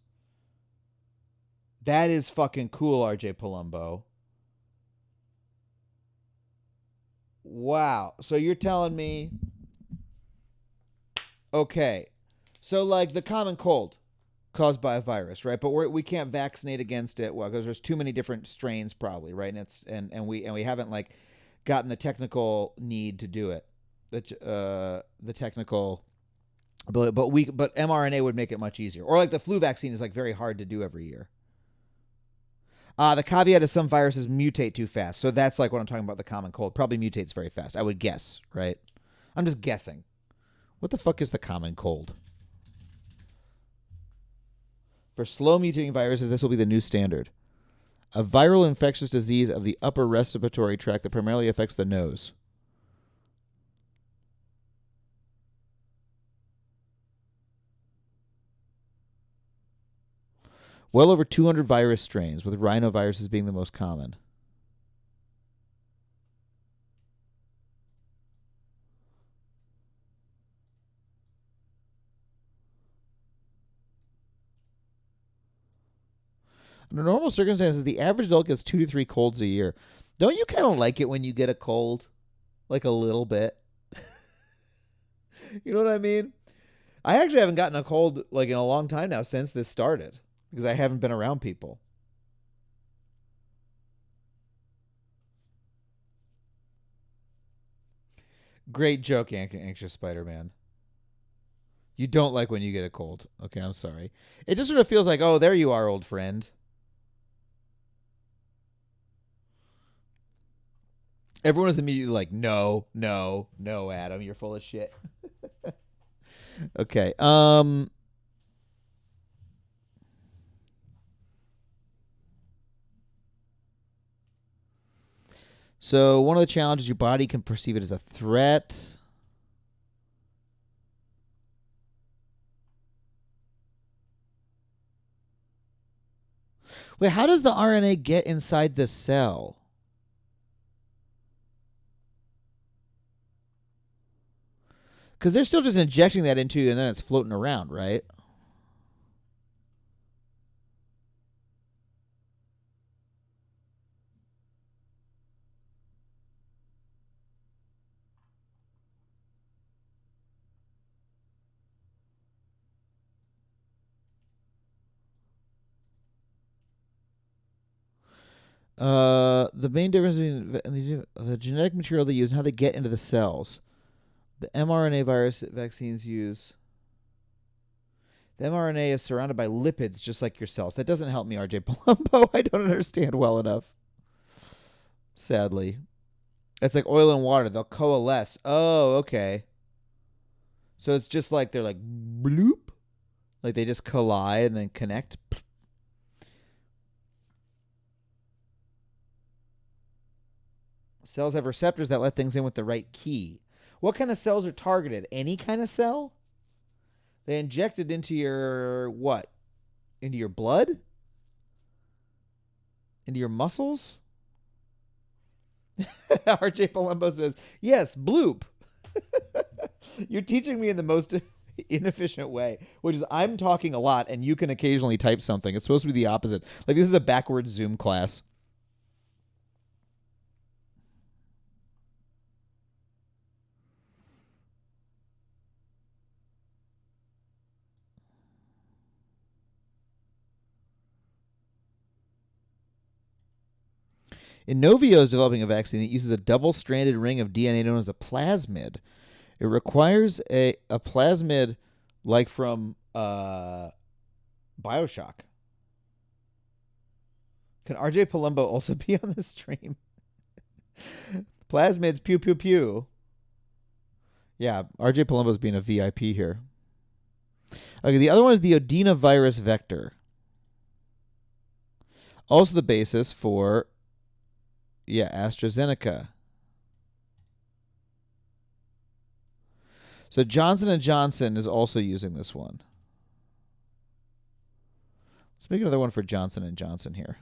That is fucking cool, RJ Palumbo. Wow. So you're telling me, okay, so like the common cold caused by a virus, right? But we can't vaccinate against it, well, because there's too many different strains, probably, right? And we haven't like gotten the technical need to do it. The technical, but mRNA would make it much easier. Or like the flu vaccine is like very hard to do every year. The caveat is some viruses mutate too fast, so that's like what I'm talking about. The common cold probably mutates very fast, I would guess, right? I'm just guessing. What the fuck is the common cold? For slow mutating viruses, this will be the new standard. A viral infectious disease of the upper respiratory tract that primarily affects the nose. Well over 200 virus strains, with rhinoviruses being the most common. Under normal circumstances, the average adult gets 2 to 3 colds a year. Don't you kind of like it when you get a cold? Like a little bit? You know what I mean? I actually haven't gotten a cold like in a long time now since this started because I haven't been around people. Great joke, Anxious Spider-Man. You don't like when you get a cold. Okay, I'm sorry. It just sort of feels like, oh, there you are, old friend. Everyone is immediately like, no, Adam, you're full of shit. Okay. So one of the challenges, your body can perceive it as a threat. Wait, how does the RNA get inside the cell? Because they're still just injecting that into you and then it's floating around, right? The main difference between the genetic material they use and how they get into the cells. The mRNA virus vaccines use. The mRNA is surrounded by lipids just like your cells. That doesn't help me, RJ Palumbo. I don't understand well enough. Sadly. It's like oil and water. They'll coalesce. Oh, okay. So it's just like they're like bloop. Like they just collide and then connect. Cells have receptors that let things in with the right key. What kind of cells are targeted? Any kind of cell? They inject it into your what? Into your blood? Into your muscles? RJ Palumbo says, yes, bloop. You're teaching me in the most inefficient way, which is I'm talking a lot and you can occasionally type something. It's supposed to be the opposite. Like this is a backwards Zoom class. Inovio is developing a vaccine that uses a double-stranded ring of DNA known as a plasmid. It requires a plasmid like from Bioshock. Can RJ Palumbo also be on the stream? Plasmids, pew, pew, pew. Yeah, RJ Palumbo's being a VIP here. Okay, the other one is the adenovirus vector. Also the basis for, AstraZeneca. So Johnson & Johnson is also using this one. Let's make another one for Johnson & Johnson here.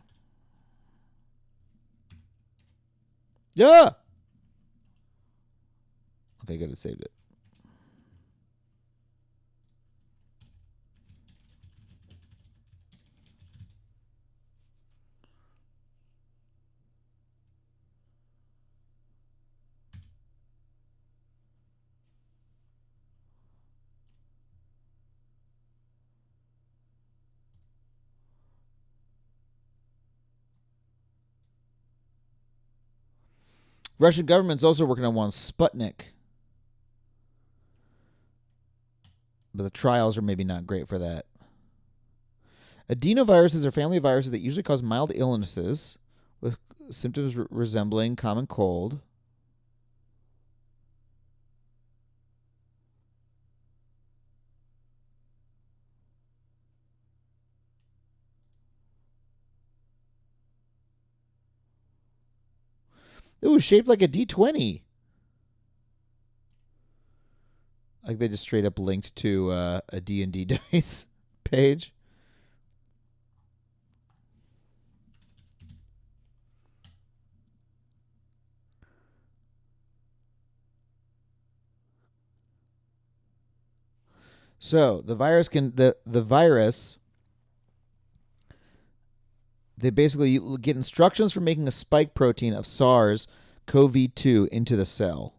Yeah! Okay, good, it saved it. Russian government's also working on one, Sputnik. But the trials are maybe not great for that. Adenoviruses are family of viruses that usually cause mild illnesses with symptoms resembling common cold. Ooh, shaped like a D20. Like they just straight up linked to a D&D dice page. So the virus they basically get instructions for making a spike protein of SARS-CoV-2 into the cell.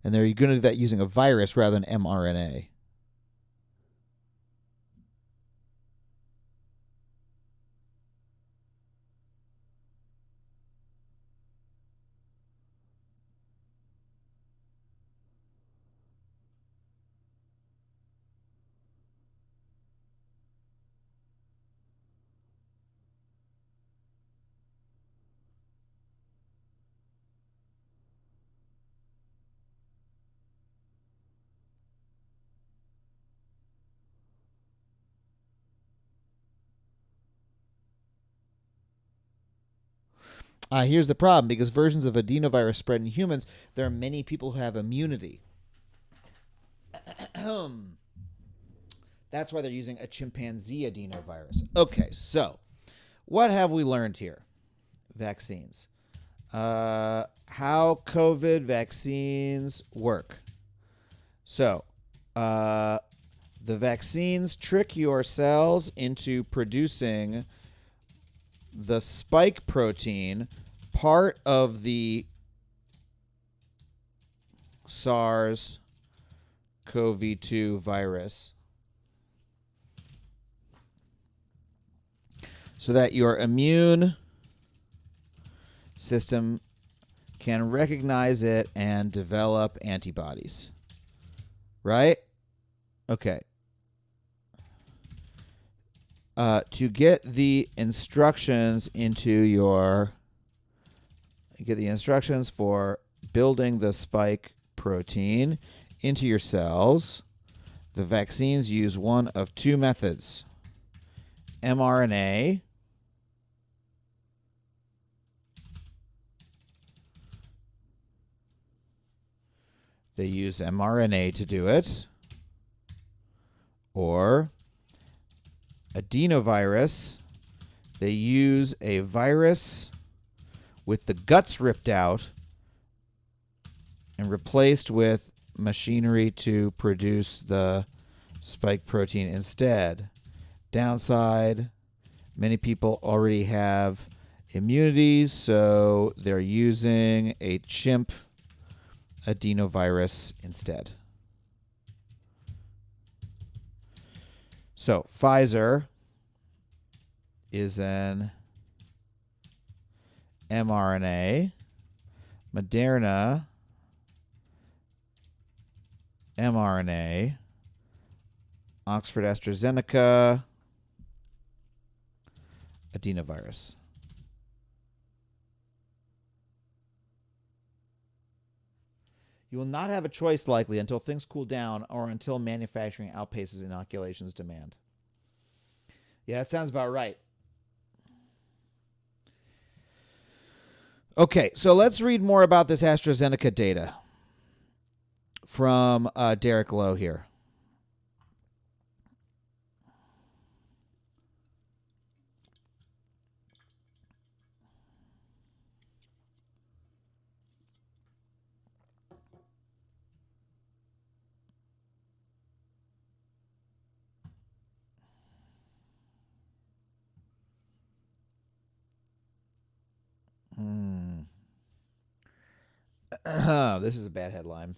And they're going to do that using a virus rather than mRNA. Here's the problem. Because versions of adenovirus spread in humans, there are many people who have immunity. That's why they're using a chimpanzee adenovirus. Okay, so what have we learned here? Vaccines. How COVID vaccines work. So, the vaccines trick your cells into producing the spike protein, part of the SARS-CoV-2 virus, so that your immune system can recognize it and develop antibodies. Right? Okay. To get the instructions for building the spike protein into your cells, the vaccines use one of two methods: mRNA, they use mRNA to do it, or adenovirus, they use a virus with the guts ripped out and replaced with machinery to produce the spike protein instead. Downside, many people already have immunity, so they're using a chimp adenovirus instead. So Pfizer is an mRNA. Moderna, mRNA. Oxford AstraZeneca, adenovirus. You will not have a choice likely until things cool down or until manufacturing outpaces inoculation's demand. Yeah, that sounds about right. Okay, so let's read more about this AstraZeneca data from Derek Lowe here. This is a bad headline.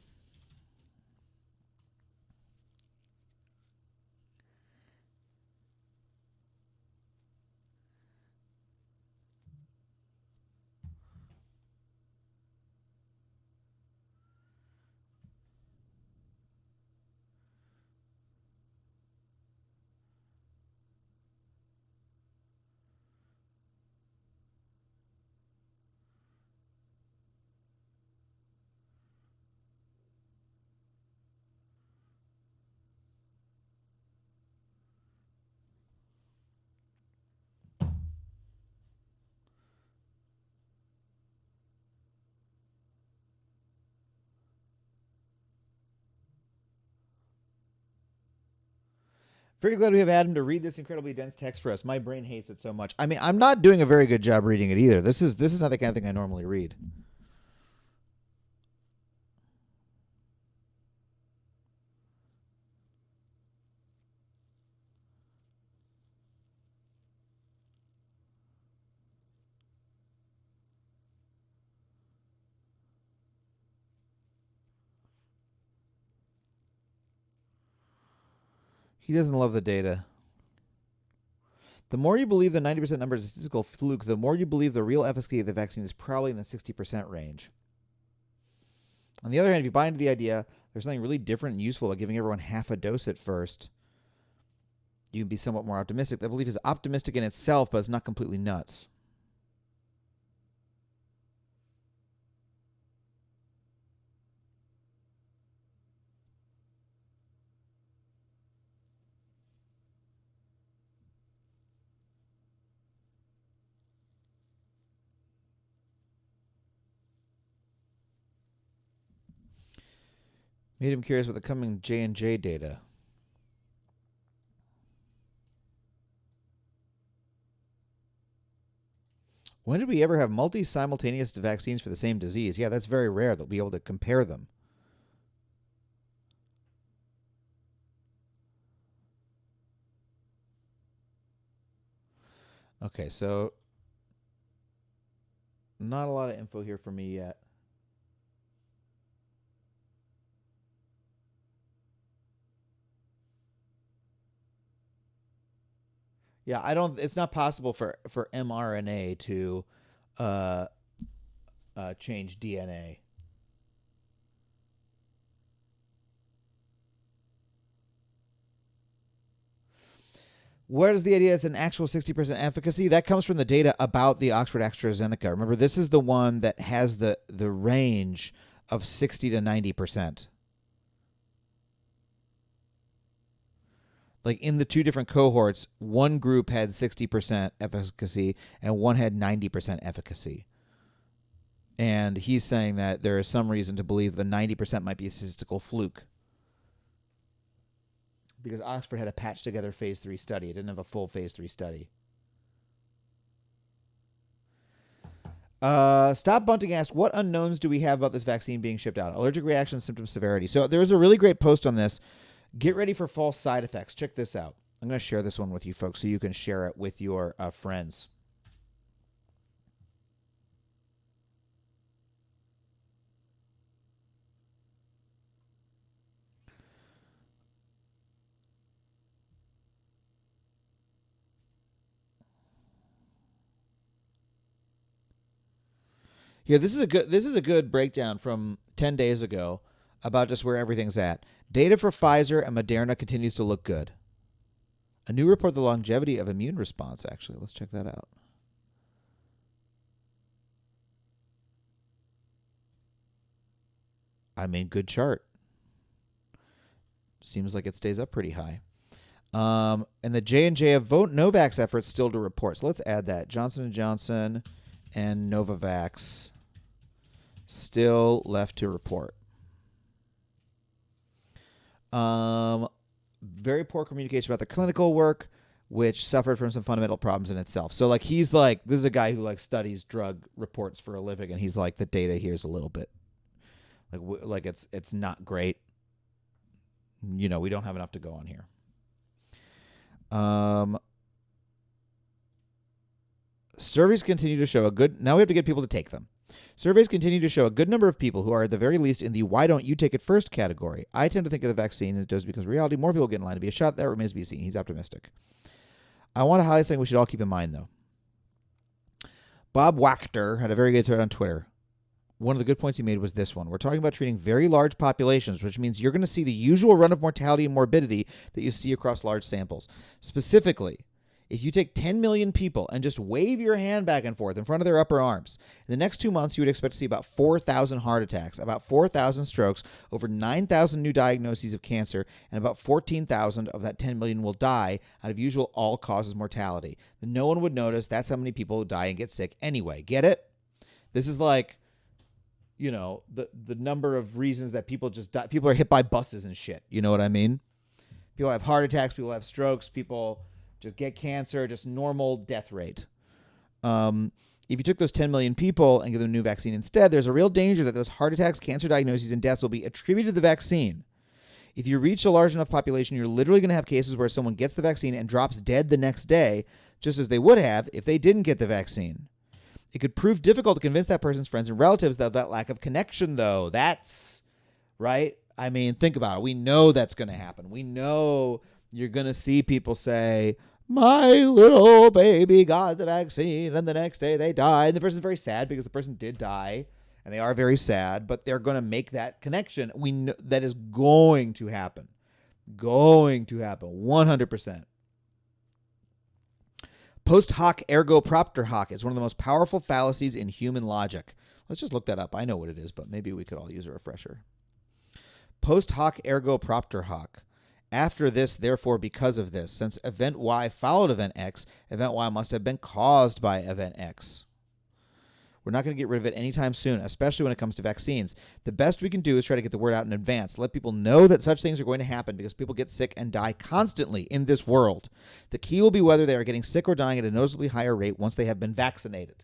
Very glad we have Adam to read this incredibly dense text for us. My brain hates it so much. I mean, I'm not doing a very good job reading it either. This is not the kind of thing I normally read. He doesn't love the data. The more you believe the 90% number is a statistical fluke, the more you believe the real efficacy of the vaccine is probably in the 60% range. On the other hand, if you buy into the idea there's something really different and useful about giving everyone half a dose at first, you can be somewhat more optimistic. That belief is optimistic in itself, but it's not completely nuts. Made him curious about the coming J&J data. When did we ever have multi-simultaneous vaccines for the same disease? Yeah, that's very rare. They'll be able to compare them. Okay, so not a lot of info here for me yet. Yeah, it's not possible for mRNA to change DNA. Where is the idea it's an actual 60% efficacy? That comes from the data about the Oxford AstraZeneca. Remember, this is the one that has the range of 60 to 90%. Like in the two different cohorts, one group had 60% efficacy and one had 90% efficacy. And he's saying that there is some reason to believe the 90% might be a statistical fluke. Because Oxford had a patched together phase 3 study. It didn't have a full phase 3 study. Stop Bunting asked, what unknowns do we have about this vaccine being shipped out? Allergic reaction, symptom severity. So there was a really great post on this. Get ready for false side effects. Check this out. I'm going to share this one with you folks so you can share it with your friends. Yeah, this is a good breakdown from 10 days ago about just where everything's at. Data for Pfizer and Moderna continues to look good. A new report, the longevity of immune response, actually. Let's check that out. I mean, good chart. Seems like it stays up pretty high. And the J&J of Novavax efforts still to report. So let's add that. Johnson & Johnson and Novavax still left to report. Very poor communication about the clinical work, which suffered from some fundamental problems in itself. So like he's like, this is a guy who like studies drug reports for a living, and he's like, the data here is a little bit like it's not great. You know, we don't have enough to go on here. Surveys continue to show now we have to get people to take them. Surveys continue to show a good number of people who are at the very least in the why don't you take it first category. I tend to think of the vaccine as dose becomes reality. More people get in line to be a shot. That remains to be seen. He's optimistic. I want to highlight something we should all keep in mind, though. Bob Wachter had a very good thread on Twitter. One of the good points he made was this one. We're talking about treating very large populations, which means you're going to see the usual run of mortality and morbidity that you see across large samples. Specifically, if you take 10 million people and just wave your hand back and forth in front of their upper arms, in the next 2 months, you would expect to see about 4,000 heart attacks, about 4,000 strokes, over 9,000 new diagnoses of cancer, and about 14,000 of that 10 million will die out of usual all-causes mortality. No one would notice. That's how many people die and get sick anyway. Get it? This is like, you know, the number of reasons that people just die. People are hit by buses and shit. You know what I mean? People have heart attacks. People have strokes. People just get cancer, just normal death rate. If you took those 10 million people and give them a new vaccine instead, there's a real danger that those heart attacks, cancer diagnoses, and deaths will be attributed to the vaccine. If you reach a large enough population, you're literally going to have cases where someone gets the vaccine and drops dead the next day, just as they would have if they didn't get the vaccine. It could prove difficult to convince that person's friends and relatives of that lack of connection, though. That's right. I mean, think about it. We know that's going to happen. We know you're going to see people say, my little baby got the vaccine, and the next day they die. And the person's very sad because the person did die, and they are very sad, but they're going to make that connection. We know that is going to happen. Going to happen, 100%. Post hoc ergo propter hoc is one of the most powerful fallacies in human logic. Let's just look that up. I know what it is, but maybe we could all use a refresher. Post hoc ergo propter hoc. After this, therefore, because of this. Since event Y followed event X, event Y must have been caused by event X. We're not going to get rid of it anytime soon, especially when it comes to vaccines. The best we can do is try to get the word out in advance. Let people know that such things are going to happen because people get sick and die constantly in this world. The key will be whether they are getting sick or dying at a noticeably higher rate once they have been vaccinated.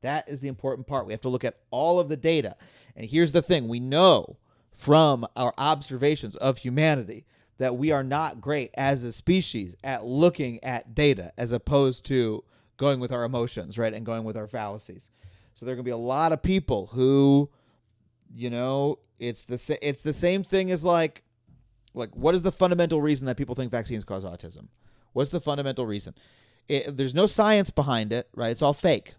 That is the important part. We have to look at all of the data. And here's the thing. We know from our observations of humanity that we are not great as a species at looking at data as opposed to going with our emotions, right, and going with our fallacies. So there are going to be a lot of people who, you know, it's the same thing as like what is the fundamental reason that people think vaccines cause autism? What's the fundamental reason? There's no science behind it, right? It's all fake.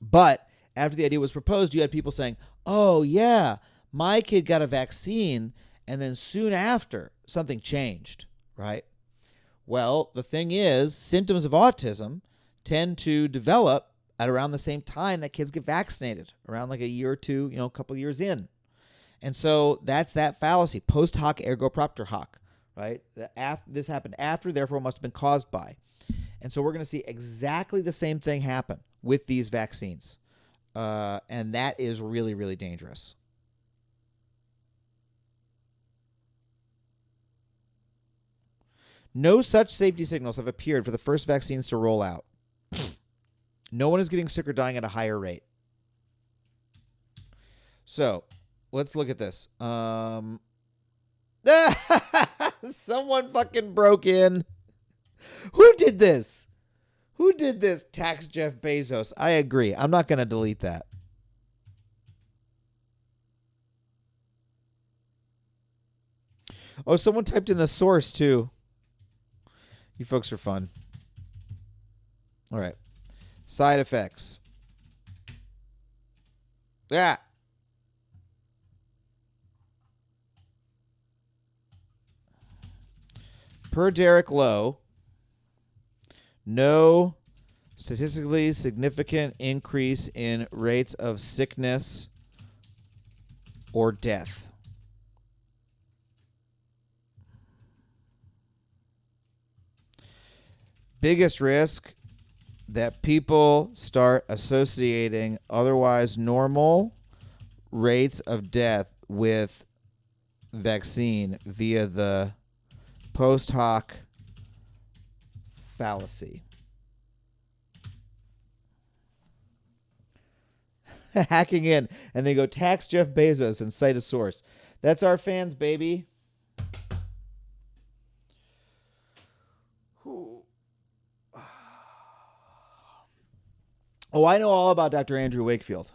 But After the idea was proposed, you had people saying, oh, yeah, my kid got a vaccine, and then soon after, something changed, right? Well, the thing is, symptoms of autism tend to develop at around the same time that kids get vaccinated, around like a year or two, a couple years in. And so that's that fallacy, post hoc ergo propter hoc, right? This happened after, therefore must have been caused by. And so we're going to see exactly the same thing happen with these vaccines. And that is really, really dangerous. No such safety signals have appeared for the first vaccines to roll out. No one is getting sick or dying at a higher rate. So, let's look at this. Someone fucking broke in. Who did this? Who did this? Tax Jeff Bezos. I agree. I'm not going to delete that. Oh, someone typed in the source too. You folks are fun. All right. Side effects. Yeah. Per Derek Lowe, no statistically significant increase in rates of sickness or death. Biggest risk that people start associating otherwise normal rates of death with vaccine via the post hoc fallacy. Hacking in, and they go tax Jeff Bezos and cite a source. That's our fans, baby. Oh, I know all about Dr. Andrew Wakefield.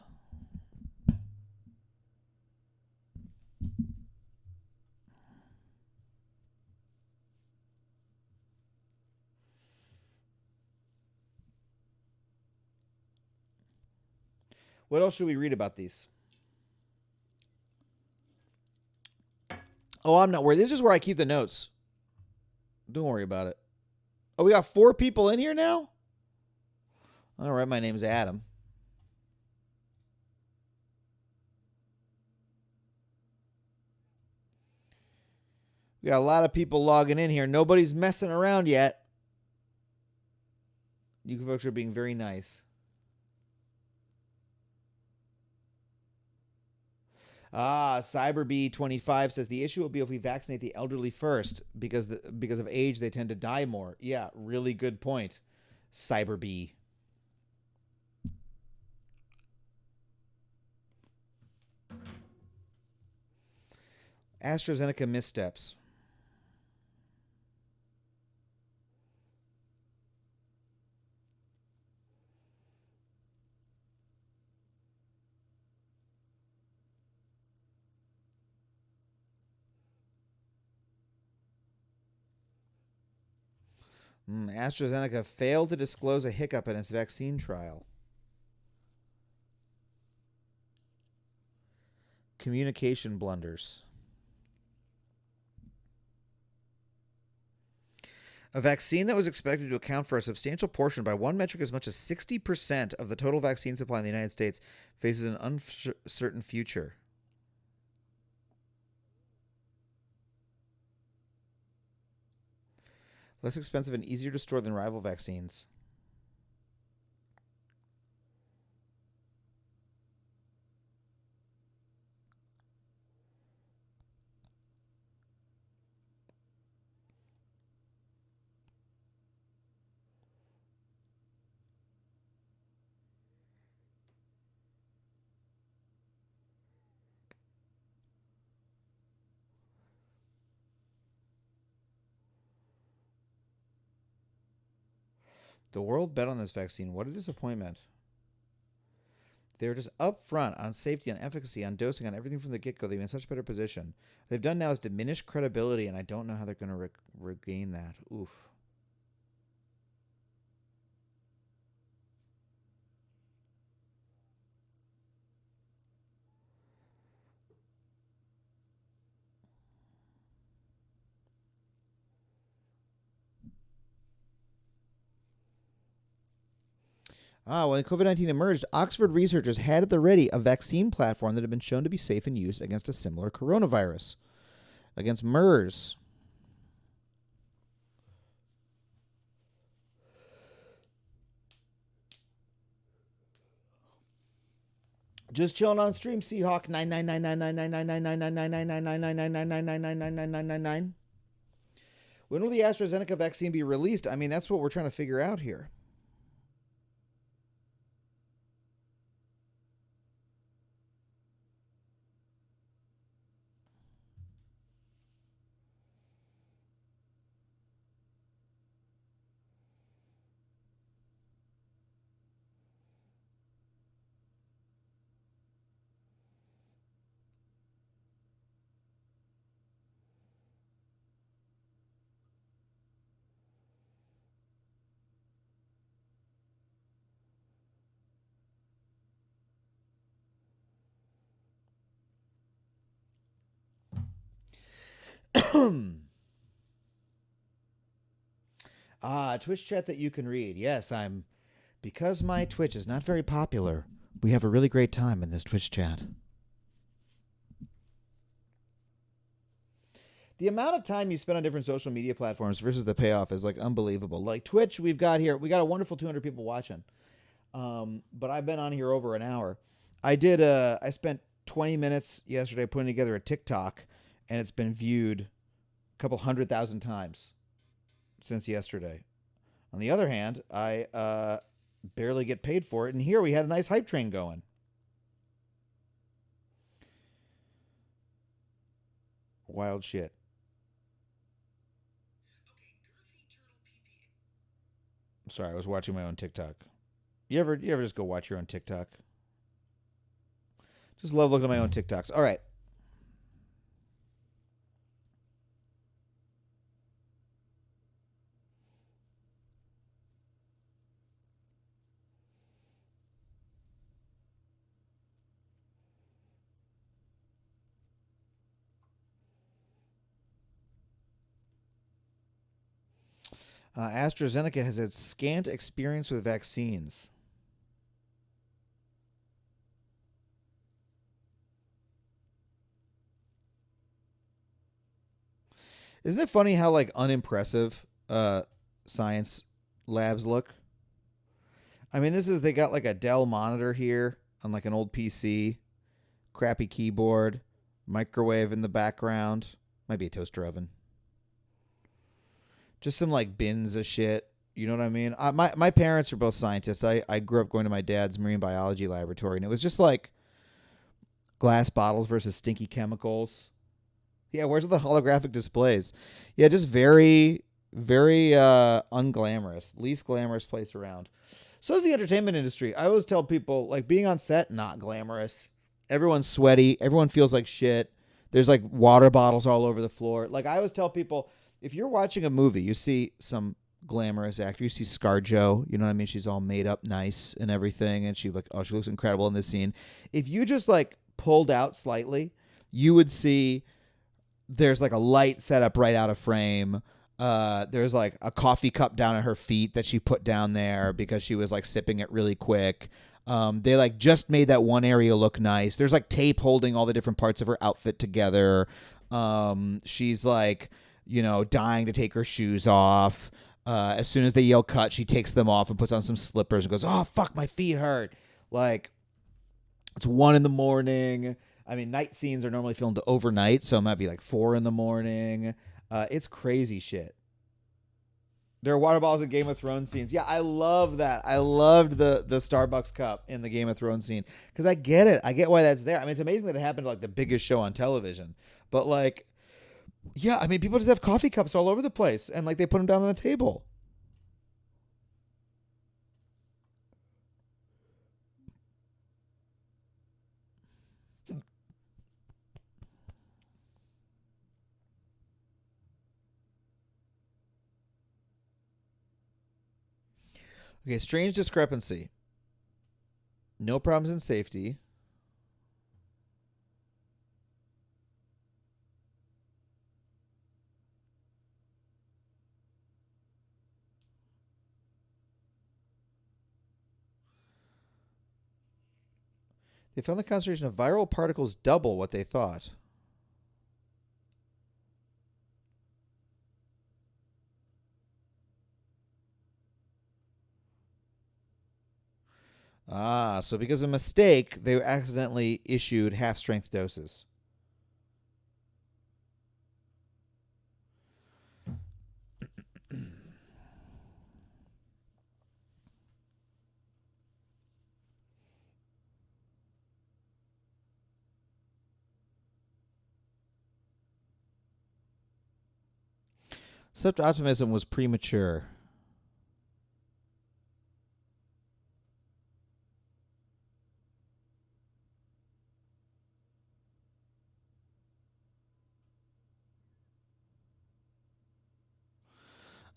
What else should we read about these? Oh, I'm not worried. This is where I keep the notes. Don't worry about it. Oh, we got 4 people in here now? All right, my name's Adam. We got a lot of people logging in here. Nobody's messing around yet. You folks are being very nice. CyberB25 says the issue will be if we vaccinate the elderly first because of age they tend to die more. Yeah, really good point. CyberB. AstraZeneca missteps. AstraZeneca failed to disclose a hiccup in its vaccine trial. Communication blunders. A vaccine that was expected to account for a substantial portion, by one metric as much as 60% of the total vaccine supply in the United States, faces an uncertain future. Less expensive and easier to store than rival vaccines. The world bet on this vaccine. What a disappointment. They were just upfront on safety, on efficacy, on dosing, on everything from the get-go. They're in such a better position. What they've done now is diminish credibility, and I don't know how they're going to regain that. Oof. When COVID-19 emerged, Oxford researchers had at the ready a vaccine platform that had been shown to be safe in use against a similar coronavirus, against MERS. Just chilling on stream, Seahawk 99999999999999999999999999999. When will the AstraZeneca vaccine be released? I mean, that's what we're trying to figure out here. Twitch chat that you can read. Yes, because my Twitch is not very popular. We have a really great time in this Twitch chat. The amount of time you spend on different social media platforms versus the payoff is like unbelievable. Like Twitch, we got a wonderful 200 people watching. But I've been on here over an hour. I spent 20 minutes yesterday putting together a TikTok, and it's been viewed a couple 100,000 times since yesterday. On the other hand, I barely get paid for it, and here we had a nice hype train going. Wild shit. Sorry, I was watching my own TikTok. You ever just go watch your own TikTok? Just love looking at my own TikToks. All right. AstraZeneca has had scant experience with vaccines. Isn't it funny how like unimpressive science labs look? I mean, they got like a Dell monitor here on like an old PC, crappy keyboard, microwave in the background, might be a toaster oven. Just some like bins of shit. You know what I mean? My parents are both scientists. I grew up going to my dad's marine biology laboratory, and it was just like glass bottles versus stinky chemicals. Yeah, where's the holographic displays? Yeah, just very, very unglamorous. Least glamorous place around. So is the entertainment industry. I always tell people, like, being on set, not glamorous. Everyone's sweaty. Everyone feels like shit. There's, like, water bottles all over the floor. Like, I always tell people, if you're watching a movie, you see some glamorous actor. You see ScarJo. You know what I mean? She's all made up nice and everything. And she looks incredible in this scene. If you just, like, pulled out slightly, you would see there's, like, a light set up right out of frame. There's like a coffee cup down at her feet that she put down there because she was like sipping it really quick. They like just made that one area look nice. There's like tape holding all the different parts of her outfit together. She's like, dying to take her shoes off. As soon as they yell cut, she takes them off and puts on some slippers and goes, "Oh, fuck, my feet hurt." Like, it's 1 a.m. I mean, night scenes are normally filmed overnight, so it might be like 4 a.m. It's crazy shit. There are water bottles in Game of Thrones scenes. Yeah, I love that. I loved the Starbucks cup in the Game of Thrones scene because I get it. I get why that's there. I mean, it's amazing that it happened to like the biggest show on television. But like, yeah, I mean, people just have coffee cups all over the place and like they put them down on a table. Okay, strange discrepancy. No problems in safety. They found the concentration of viral particles double what they thought. Ah, so because of a mistake, they accidentally issued half-strength doses. Such optimism was premature.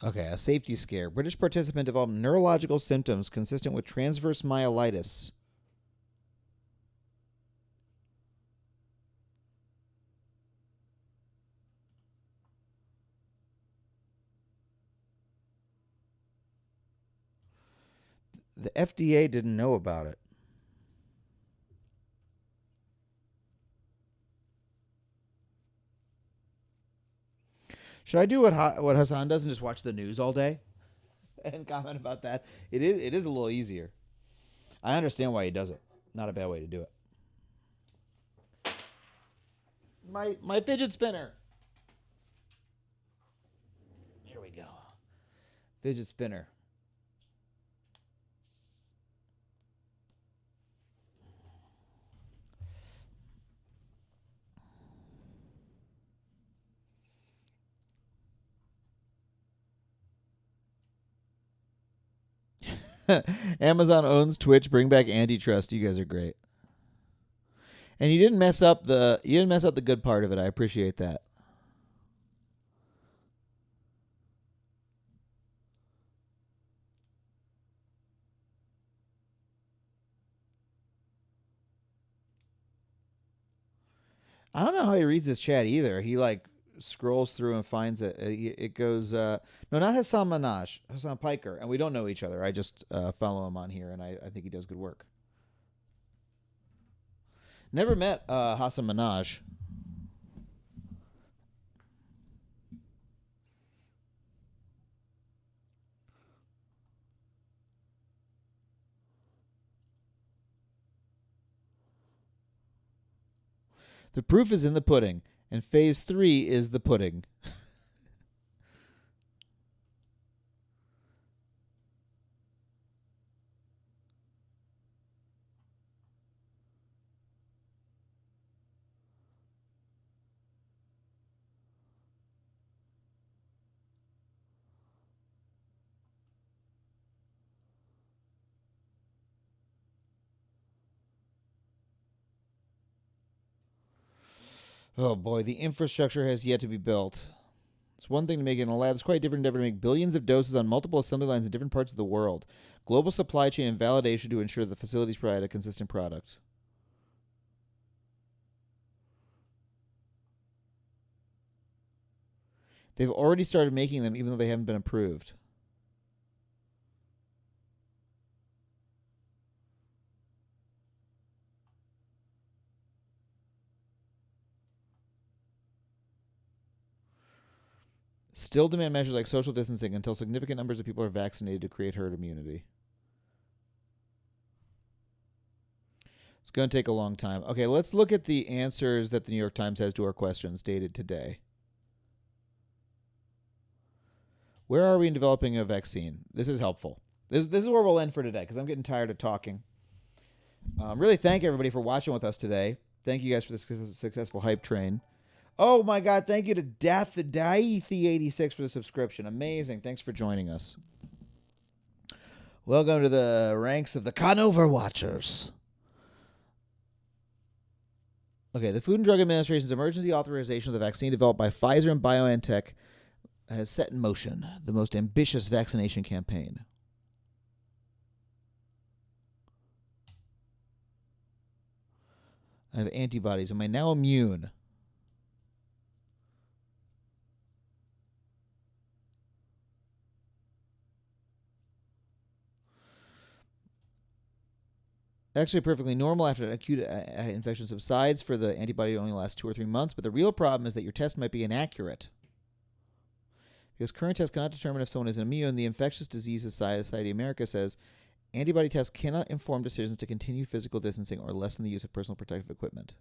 Okay, a safety scare. British participant developed neurological symptoms consistent with transverse myelitis. The FDA didn't know about it. Should I do what Hassan does and just watch the news all day and comment about that? It is a little easier. I understand why he does it. Not a bad way to do it. My fidget spinner. Here we go. Fidget spinner. Amazon owns Twitch. Bring back antitrust. You guys are great. And you didn't mess up the good part of it. I appreciate that. I don't know how he reads his chat either. He like scrolls through and finds it. It goes no, not Hassan Minaj, Hassan Piker, and we don't know each other. I just follow him on here, and I think he does good work. Never met Hassan Minaj. The proof is in the pudding, and phase 3 is the pudding. Oh boy, the infrastructure has yet to be built. It's one thing to make it in a lab. It's quite different endeavor to make billions of doses on multiple assembly lines in different parts of the world. Global supply chain and validation to ensure the facilities provide a consistent product. They've already started making them even though they haven't been approved. Still demand measures like social distancing until significant numbers of people are vaccinated to create herd immunity. It's going to take a long time. Okay, let's look at the answers that the New York Times has to our questions dated today. Where are we in developing a vaccine? This is helpful. This is where we'll end for today because I'm getting tired of talking. Really thank everybody for watching with us today. Thank you guys for this successful hype train. Oh my God, thank you to Daithy86 for the subscription. Amazing. Thanks for joining us. Welcome to the ranks of the Conover Watchers. Okay, the Food and Drug Administration's emergency authorization of the vaccine developed by Pfizer and BioNTech has set in motion the most ambitious vaccination campaign. I have antibodies. Am I now immune? Actually, perfectly normal after an acute infection subsides. For the antibody, it only lasts 2 or 3 months. But the real problem is that your test might be inaccurate. Because current tests cannot determine if someone is immune. The Infectious Diseases Society of America says antibody tests cannot inform decisions to continue physical distancing or lessen the use of personal protective equipment.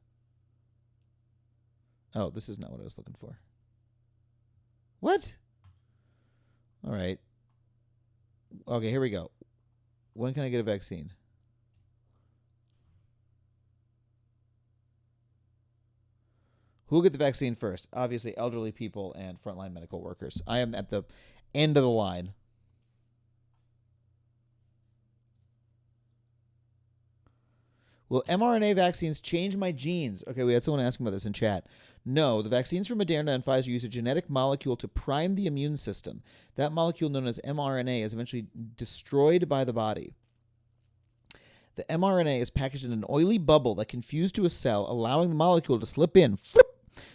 Oh, this is not what I was looking for. What? All right. Okay, here we go. When can I get a vaccine? Who will get the vaccine first? Obviously, elderly people and frontline medical workers. I am at the end of the line. Will mRNA vaccines change my genes? Okay, we had someone asking about this in chat. No, the vaccines from Moderna and Pfizer use a genetic molecule to prime the immune system. That molecule, known as mRNA, is eventually destroyed by the body. The mRNA is packaged in an oily bubble that can fuse to a cell, allowing the molecule to slip in. Flip!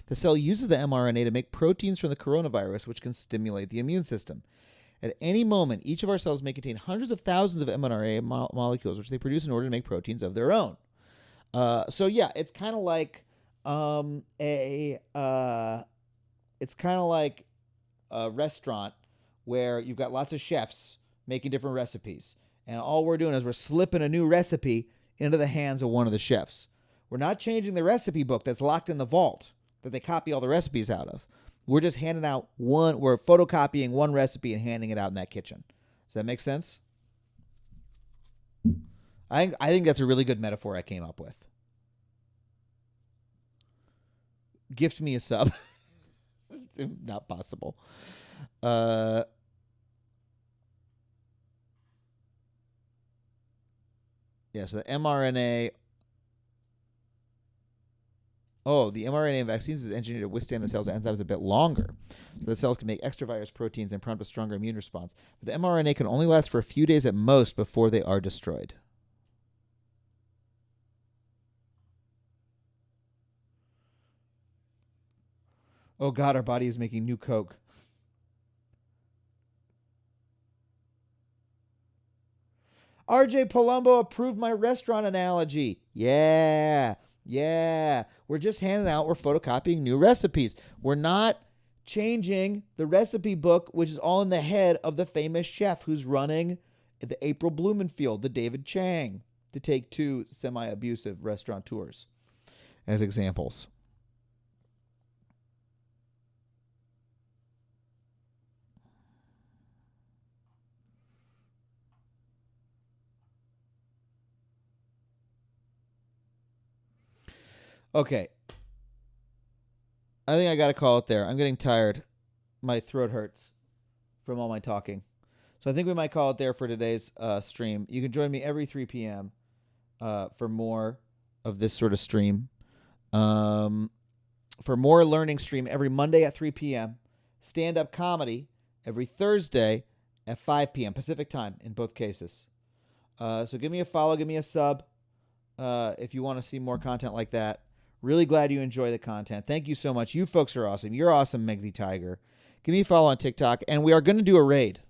The cell uses the mRNA to make proteins from the coronavirus, which can stimulate the immune system. At any moment, each of our cells may contain hundreds of thousands of mRNA molecules, which they produce in order to make proteins of their own. So yeah, it's kind of like a restaurant where you've got lots of chefs making different recipes, and all we're doing is we're slipping a new recipe into the hands of one of the chefs. We're not changing the recipe book that's locked in the vault that they copy all the recipes out of. We're just handing out we're photocopying one recipe and handing it out in that kitchen. Does that make sense? I think that's a really good metaphor I came up with. Gift me a sub. It's not possible. Yeah, so the mRNA. Oh, the mRNA in vaccines is engineered to withstand the cell's enzymes a bit longer. So the cells can make extra virus proteins and prompt a stronger immune response. But the mRNA can only last for a few days at most before they are destroyed. Oh, God, our body is making new Coke. RJ Palumbo approved my restaurant analogy. Yeah. We're just handing out, we're photocopying new recipes. We're not changing the recipe book, which is all in the head of the famous chef who's running the April Blumenfield, the David Chang, to take 2 semi-abusive restaurateurs as examples. Okay. I think I got to call it there. I'm getting tired. My throat hurts from all my talking. So I think we might call it there for today's stream. You can join me every 3 p.m. For more of this sort of stream. For more learning stream every Monday at 3 p.m. Stand-up comedy every Thursday at 5 p.m. Pacific time in both cases. So give me a follow, give me a sub if you want to see more content like that. Really glad you enjoy the content. Thank you so much. You folks are awesome. You're awesome, Meg the Tiger. Give me a follow on TikTok. And we are going to do a raid.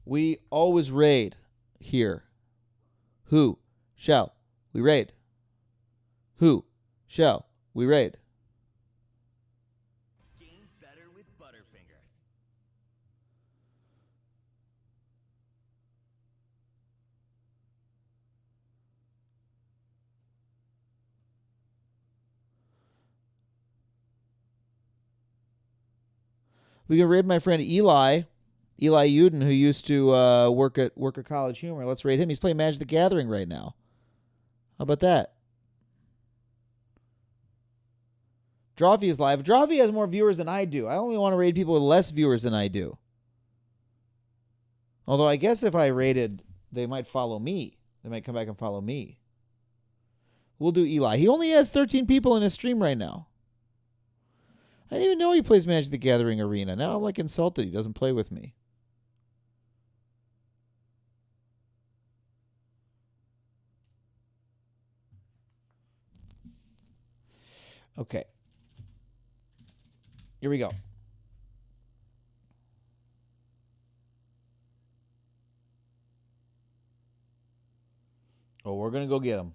We always raid here. Who shall we raid? Who shall we raid? Game better with Butterfinger. We can raid my friend Eli Uden, who used to work at College Humor. Let's raid him. He's playing Magic the Gathering right now. How about that? Drawfee is live. Drawfee has more viewers than I do. I only want to raid people with less viewers than I do. Although I guess if I raided, they might follow me. They might come back and follow me. We'll do Eli. He only has 13 people in his stream right now. I didn't even know he plays Magic the Gathering Arena. Now I'm like insulted he doesn't play with me. Okay. Here we go. Oh, we're going to go get them.